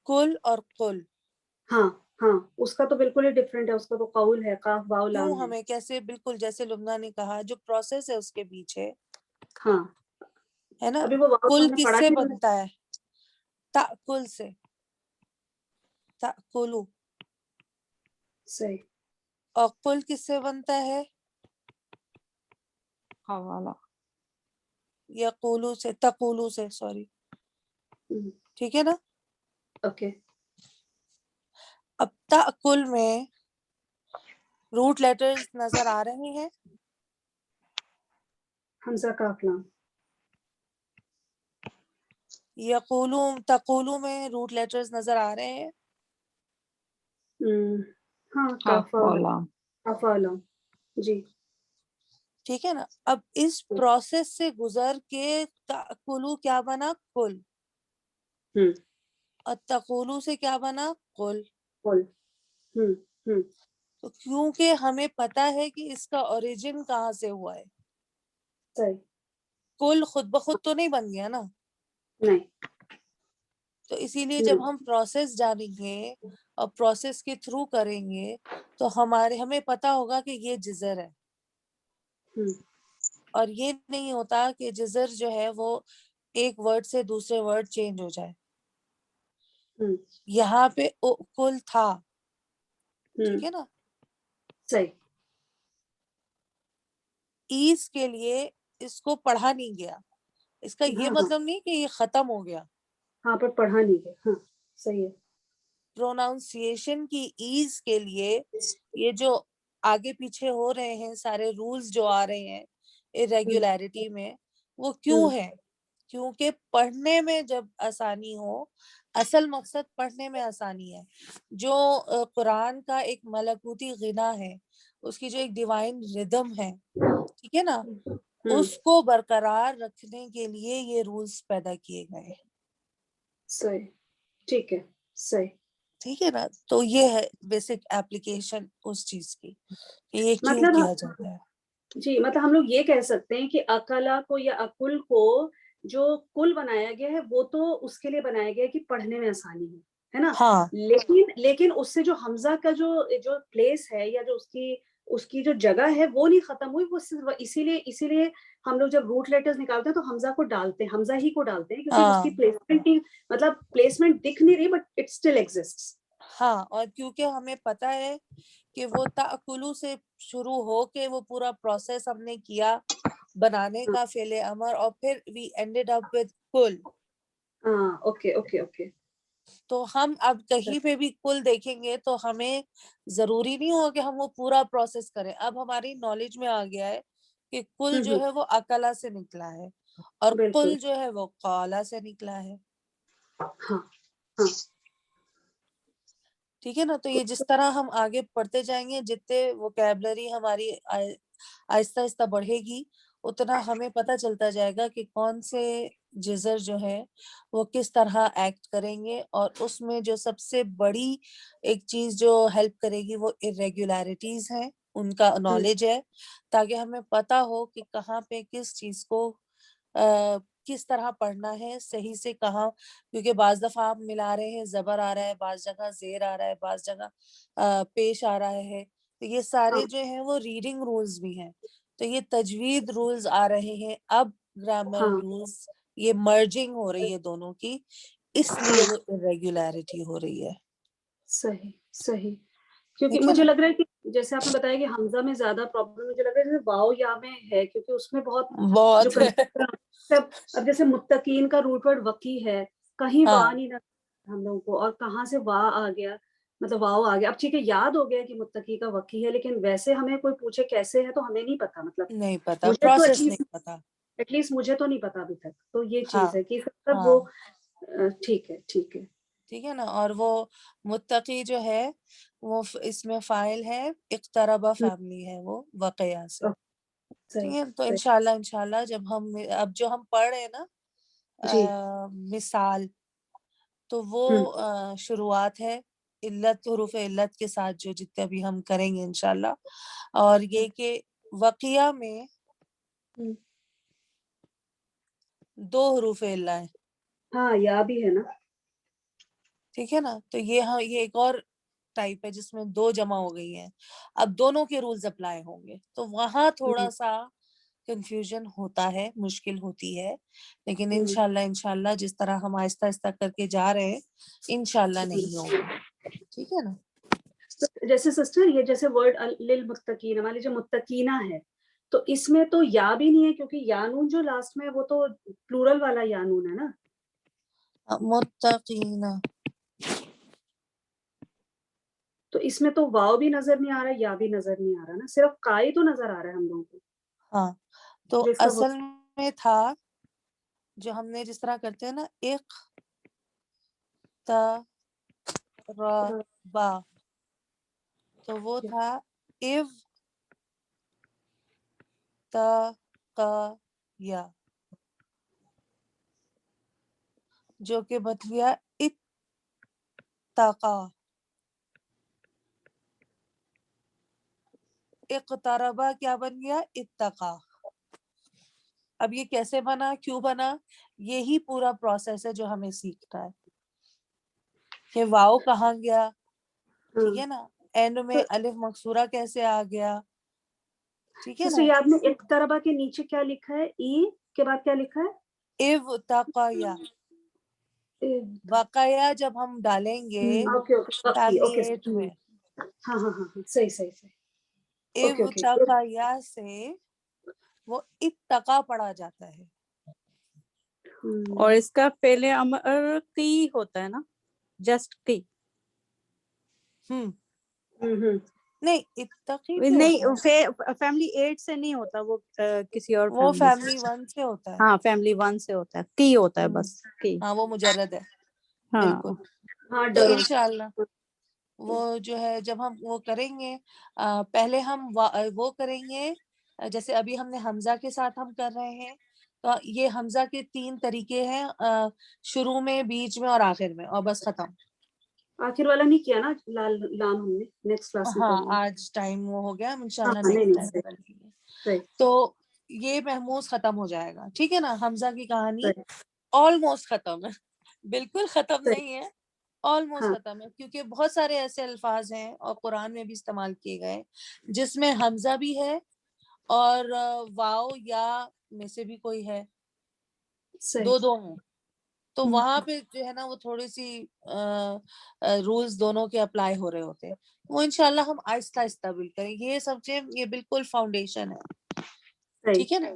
کل اور قل ہاں ہاں اس کا تو بالکل ہی ڈفرینٹ ہے. اس کا تو قول ہے قاف واو کیوں لام ہے. ہمیں کیسے بالکل جیسے لبنہ نے کہا جو پروسیس ہے اس کے پیچھے ہاں ہے نا. ابھی وہ واو تو کل ہم نے کس پڑھا سے ہی نہیں. بنتا ہے؟ تأکل سے. تأکلو. صحیح. اور قل کس سے بنتا ہے؟ حوالہ. یقولو سے تقولو سے سوری ٹھیک ہے نا. اوکے اب تأکل میں روٹ لیٹرز نظر آ رہے ہیں. حمزہ کاف لام. یقولو تقولو میں روٹ لیٹرز نظر آ رہے ہیں. ہاں ہاں کاف واو والا. لام جی. ٹھیک ہے نا. اب اس پروسیس سے گزر کے تأکلو کیا بنا؟ کل. اور تقولو سے کیا بنا؟ قل. قل. تو کیونکہ ہمیں پتا ہے کہ اس کا اوریجن کہاں سے ہوا ہے صحیح. کل خود بخود تو نہیں بن گیا نا. نہیں. تو اسی لیے جب ہم پروسیس جانیں گے اور پروسیس کے تھرو کریں گے تو ہمیں پتا ہوگا کہ یہ جزر ہے. اور یہ نہیں ہوتا کہ جزر جو ہے وہ ایک ورڈ سے دوسرے ورڈ چینج ہو جائے. یہاں پہ کل تھا, ٹھیک ہے نا. صحیح. ایز کے لیے اس کو پڑھا نہیں گیا, اس کا یہ مطلب نہیں کہ یہ ختم ہو گیا. ہاں پر پڑھا نہیں گیا. ہاں صحیح ہے. پروناؤنسیشن کی ایز کے لیے یہ جو آگے پیچھے ہو رہے ہیں سارے رولز جو آ رہے ہیں irregularity میں, وہ کیوں ہے؟ کیونکہ پڑھنے میں جب آسانی ہو, اصل مقصد پڑھنے میں آسانی ہے. جو قرآن کا ایک ملکوتی غنا ہے, اس کی جو ایک ڈیوائن ردم ہے, ٹھیک ہے نا, اس کو برقرار رکھنے کے لیے یہ رولز پیدا کیے گئے. صحیح, ٹھیک ہے, صحیح. ٹھیک ہے نا. تو یہ ہے بیسک ایپلیکیشن اس چیز کی کہ یہ کیوں مطلب کیا جاتا ہے. جی, مطلب ہم لوگ یہ کہہ سکتے ہیں کہ اکلا کو یا اکل کو جو کل بنایا گیا ہے وہ تو اس کے لیے بنایا گیا ہے کہ پڑھنے میں آسانی ہے نا. ہاں لیکن اس سے جو حمزہ کا جو پلیس ہے یا جو اس کی جو جگہ ہے وہ نہیں ختم ہوئی. وہ اسی لیے ہم لوگ جب روٹ لیٹرز نکالتے ہیں تو حمزہ کو ڈالتے ہیں, حمزہ ہی کو ڈالتے ہیں, کیونکہ اس کی پلیسمنٹ مطلب پلیسمنٹ دکھ نہیں رہی بٹ اٹ اسٹل ایگزسٹس. ہاں, اور کیونکہ ہمیں پتا ہے کہ وہ تاکلو سے شروع ہو کے وہ پورا پروسیس ہم نے کیا بنانے کا فعل امر, اور پھر وی اینڈڈ اپ ود کل. ہاں اوکے اوکے اوکے. تو ہم اب کہیں پہ بھی کل دیکھیں گے تو ہمیں ضروری نہیں ہوگا کہ ہم وہ پورا پروسیس کریں. اب ہماری نالج میں آ گیا ہے کہ کل جو ہے وہ اکلا سے نکلا ہے اور کل جو ہے وہ قالا سے نکلا ہے. ٹھیک ہے نا. تو یہ جس طرح ہم آگے پڑھتے جائیں گے, جتنے ووکیبلری ہماری آہستہ آہستہ بڑھے گی, اتنا ہمیں پتہ چلتا جائے گا کہ کون سے جزر جو ہے وہ کس طرح ایکٹ کریں گے. اور اس میں جو سب سے بڑی ایک چیز جو ہیلپ کرے گی وہ irregularities ہیں, ان کا نالج ہے, تاکہ ہمیں پتہ ہو کہ کہاں پہ کس چیز کو کس طرح پڑھنا ہے صحیح سے کہاں. کیونکہ بعض دفعہ آپ ملا رہے ہیں زبر آ رہا ہے, بعض جگہ زیر آ رہا ہے, بعض جگہ پیش آ رہا ہے. تو یہ سارے جو ہیں وہ ریڈنگ رولز بھی ہیں. تو یہ تجوید رولز آ رہے ہیں, اب گرامر رولز, یہ مرجنگ ہو رہی ہے دونوں کی, اس لیے وہ irregularity ہو رہی ہے. صحیح صحیح. کیونکہ مجھے لگ رہا ہے کہ جیسے آپ نے بتایا کہ حمزہ میں زیادہ پرابلم مجھے لگ رہا ہے جیسے واو یا میں ہے, کیونکہ اس میں بہت جو اب جیسے متقین کا روٹ ورڈ وقی ہے, کہیں وا نہیں نہ ہم لوگوں کو, اور کہاں سے وا آ گیا, مطلب واو آ گیا. اب ٹھیک ہے یاد ہو گیا کہ متقی کا وقی ہے, لیکن ویسے ہمیں کوئی پوچھے کیسے ہے تو ہمیں نہیں پتا. مطلب نہیں پتا, مجھے تو پروسیس نہیں پتا, ایٹ لیسٹ مجھے تو نہیں پتا ابھی تک. تو یہ چیز ہے کہ سب وہ ٹھیک ہے ٹھیک ہے ٹھیک ہے نا. اور وہ متقی جو ہے وہ اس میں فاعل ہے, اقتربہ فیملی ہے وہ وقیہ سے. ٹھیک ہے. تو انشاءاللہ جب ہم اب جو ہم پڑھ رہے ہیں نا مثال, تو وہ شروعات ہے علت, حروف علت کے ساتھ جو جتنے بھی ہم کریں گے انشاءاللہ. اور یہ کہ وقیہ میں 2 حروف علہ ہیں. ہاں یا بھی ہے نا. ٹھیک ہے نا. تو یہ ایک اور ٹائپ ہے جس میں 2 جمع ہو گئی ہیں. اب دونوں کے رولز اپلائی ہوں گے, تو وہاں تھوڑا سا کنفیوژن ہوتا ہے, مشکل ہوتی ہے. لیکن انشاءاللہ جس طرح ہم آہستہ آہستہ کر کے جا رہے ہیں انشاءاللہ نہیں ہوگا. ٹھیک ہے نا. جیسے سسٹر یہ جیسے ورڈ للمتقین, ہمارے لیجیے متقینہ ہے, تو اس میں تو یا بھی نہیں ہے, کیونکہ یا نون جو لاسٹ میں ہے وہ تو پلورل والا یا نون ہے نا. متقینہ, تو اس میں تو واو بھی نظر نہیں آ رہا, یا بھی نظر نہیں آ رہا نا, صرف قائی تو نظر آ رہا ہے ہم لوگوں کو. ہاں تو اصل میں تھا جو ہم نے جس طرح کرتے ہیں نا اقتربا, تو وہ تھا ابتقیا, جو کہ بن گیا اتقا. اقتربا کیا بن گیا؟ اتقا. اب یہ کیسے بنا, کیوں بنا, یہی پورا پروسیس ہے جو ہمیں سیکھنا ہے کہ واؤ کہاں گیا, ٹھیک ہے نا, اینڈ میں الف مکسورہ کیسے آ گیا, ٹھیک ہے نا. یہ آپ نے اقتربا کے نیچے کیا لکھا ہے, ای کے بعد کیا لکھا ہے, ابتقیا, بقایا جب ہم ڈالیں گے فیملی 8 میں, ہاں ہاں ہاں صحیح صحیح صحیح, ابتقیا سے وہ اتقا پڑھا جاتا ہے. اور اس کا پہلے امر کی ہوتا ہے نا, جسٹ کی, نہیں اتقی بھی نہیں ہوتا ہے, فیملی 8 سے نہیں ہوتا وہ, کسی اور وہ فیملی فیملی 1 سے ہوتا ہے. ہاں فیملی 1 سے ہوتا ہے, کی ہوتا ہے بس, کی. ہاں وہ مجرد ہے, ہاں بالکل. تو انشاءاللہ وہ جو ہے جب ہم وہ کریں گے, پہلے ہم وہ کریں گے, جیسے ابھی ہم نے حمزہ کے ساتھ ہم کر رہے ہیں, تو یہ حمزہ کے 3 طریقے ہیں, شروع میں, بیچ میں اور آخر میں, اور بس ختم. آخر والا نہیں کیا نا, لام ہم نے نیکسٹ کلاس میں. ہاں آج ٹائم وہ ہو گیا, ہم انشاءاللہ نہیں نیکسٹ نہیں ٹائم کریں گے. تو یہ محموز ختم ہو جائے گا, ٹھیک ہے نا. حمزہ کی کہانی آلموسٹ ختم ہے, بالکل ختم نہیں ہے, آلموسٹ ختم ہے, کیونکہ بہت سارے ایسے الفاظ ہیں اور قرآن میں بھی استعمال کیے گئے جس میں حمزہ بھی ہے اور واو یا میں سے بھی کوئی ہے, دو ہیں. تو وہاں پہ جو ہے نا وہ تھوڑی سی رولز دونوں کے اپلائی ہو رہے ہوتے ہیں. وہ انشاءاللہ ہم آہستہ آہستہ بلڈ کریں. یہ سبجیکٹ یہ بالکل فاؤنڈیشن ہے, ٹھیک ہے نا.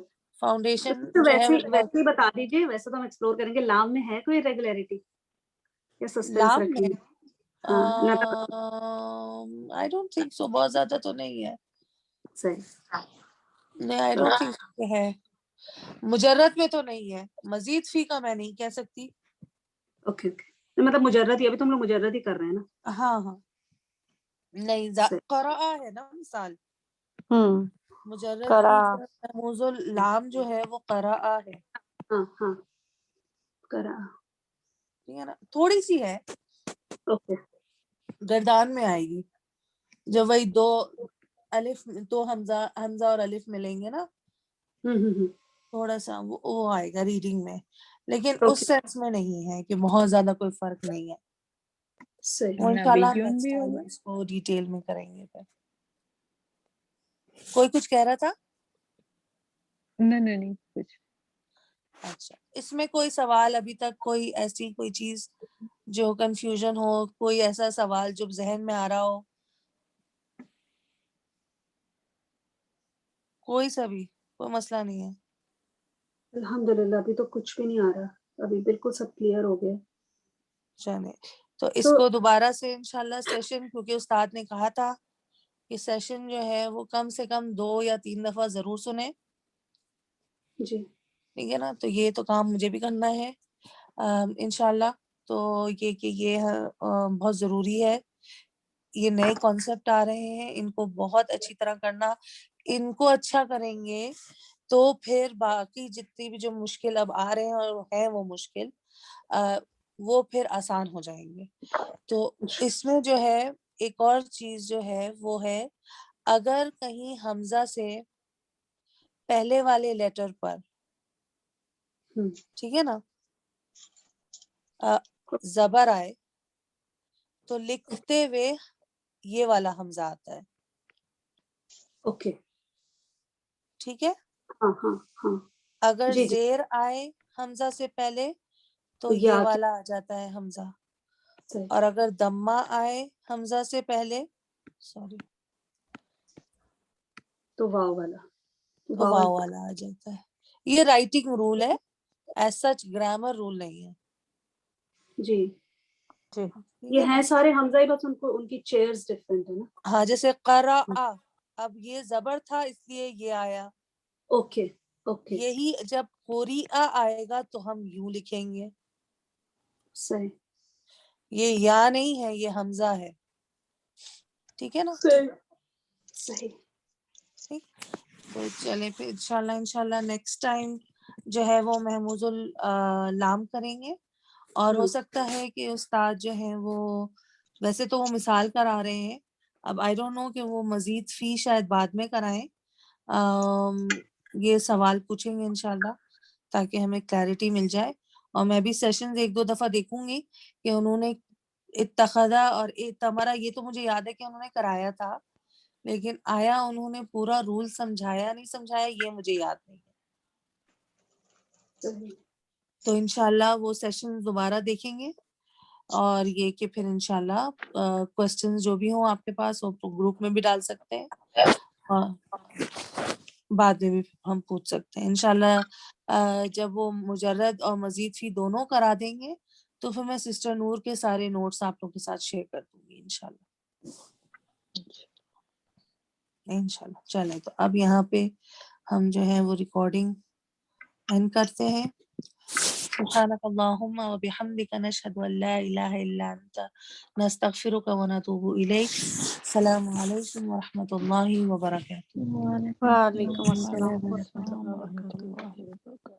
فاؤنڈیشن جو ہے ویسے ہی بتا دیجیے, ویسے تو ہم ایکسپلور کریں گے. لام میں ہے کوئی ریگولیرٹی یا سسپینس لام رکھیں میں گے؟ I don't think so, بہت زیادہ تو نہیں ہے. صحیح, نہیں, I don't think so ہے. مجرد میں تو نہیں ہے, مزید فی کا میں نہیں کہہ سکتی. اوکے اوکے, مطلب مجرد ہی, ابھی تو ہم لوگ مجرد ہی کر رہے ہیں نا. ہاں ہاں, نہیں قرآ ہے نا مثال, مجرد فی کا محموز اللام جو ہے وہ قرآ ہے. ہاں ہاں کرا, ٹھیک ہے نا, تھوڑی سی ہے, اوکے, گردان میں آئے گی جب وہی دو الف, دو حمزہ اور الف ملیں گے نا, تھوڑا سا وہ آئے گا ریڈنگ میں, لیکن اس سینس میں نہیں ہے کہ بہت زیادہ کوئی فرق نہیں ہے. وہ انشاءاللہ ہم نیکسٹ ٹائم اس کو ڈیٹیل میں کریں گے. پھر کوئی کچھ کہہ رہا تھا؟ نہیں کچھ. اچھا, اس میں کوئی سوال ابھی تک, کوئی ایسی کوئی چیز جو کنفیوژن ہو, کوئی ایسا سوال جو ذہن میں آ رہا ہو, کوئی سا بھی, کوئی مسئلہ نہیں ہے. الحمدللہ ابھی تو کچھ بھی نہیں آ رہا, ابھی بالکل سب کلیئر ہو گیا. چلے, تو اس کو دوبارہ سے انشاءاللہ سیشن, کیونکہ استاد نے کہا تھا کہ سیشن جو ہے وہ کم سے کم 2 یا 3 دفعہ ضرور سنیں. جی ٹھیک ہے نا, تو یہ تو کام مجھے بھی کرنا ہے انشاءاللہ. تو یہ بہت ضروری ہے. یہ نئے کانسیپٹ آ رہے ہیں, ان کو بہت اچھی طرح کرنا. ان کو اچھا کریں گے تو پھر باقی جتنی بھی جو مشکل اب آ رہے ہیں اور ہیں وہ مشکل, وہ پھر آسان ہو جائیں گے. تو اس میں جو ہے ایک اور چیز جو ہے وہ ہے, اگر کہیں حمزہ سے پہلے والے لیٹر پر, ٹھیک ہے نا, زبر آئے تو لکھتے ہوئے یہ والا حمزہ آتا ہے. اوکے, ٹھیک ہے. ہاں ہاں ہاں, اگر زیر آئے حمزہ سے پہلے تو یہ والا آ جاتا ہے حمزہ, اور اگر دمہ آئے حمزہ سے پہلے, سوری, تو واو والا, تو واو والا آ جاتا ہے. یہ رائٹنگ رول ہے, ایز سچ گرامر رول نہیں ہے. جی یہ ہیں سارے حمزہ ہی, بس ان کی چیئرز ڈفرنٹ ہے نا. ہاں, جیسے قرأ, اب یہ زبر تھا اس لیے یہ آیا. اوکے اوکے, یہی جب قریء آئے گا تو ہم یوں لکھیں گے. صحیح, یہ یا نہیں ہے, یہ حمزہ ہے. ٹھیک ہے نا, صحیح. تو چلے پھر انشاءاللہ نیکسٹ ٹائم جو ہے وہ محموز اللام کریں گے. اور ہو سکتا ہے کہ استاد جو ہیں وہ ویسے تو وہ مثال کرا رہے ہیں, اب آئی ڈونٹ نو کہ وہ مزید فی شاید بعد میں کرائیں, یہ سوال پوچھیں گے انشاءاللہ تاکہ ہمیں کلیئرٹی مل جائے. اور میں بھی سیشنز 1-2 دفعہ دیکھوں گی کہ انہوں نے اتخذا اور اتمرا، یہ تو مجھے یاد ہے کہ انہوں نے کرایا تھا، لیکن آیا انہوں نے پورا رول سمجھایا نہیں سمجھایا یہ مجھے یاد نہیں ہے. تو انشاءاللہ وہ سیشن دوبارہ دیکھیں گے. اور یہ کہ پھر انشاءاللہ کوسچنز جو بھی ہوں آپ کے پاس وہ گروپ میں بھی ڈال سکتے ہیں اور بعد میں بھی ہم پوچھ سکتے ہیں انشاءاللہ. جب وہ مجرد اور مزید فی دونوں کرا دیں گے تو پھر میں سسٹر نور کے سارے نوٹس آپ لوگوں کے ساتھ شیئر کر دوں گی انشاءاللہ. انشاءاللہ چلیں تو اب یہاں پہ ہم جو ہے وہ ریکارڈنگ اینڈ کرتے ہیں. سبحانك اللهم وبحمدك نشهد ان لا اله الا انت نستغفرك ونتوب اليك. السلام عليكم ورحمة الله وبركاته. وعلیکم وعلیکم السلام السلام ورحمۃ ورحمۃ اللہ اللہ وبرکاتہ. وبرکاتہ.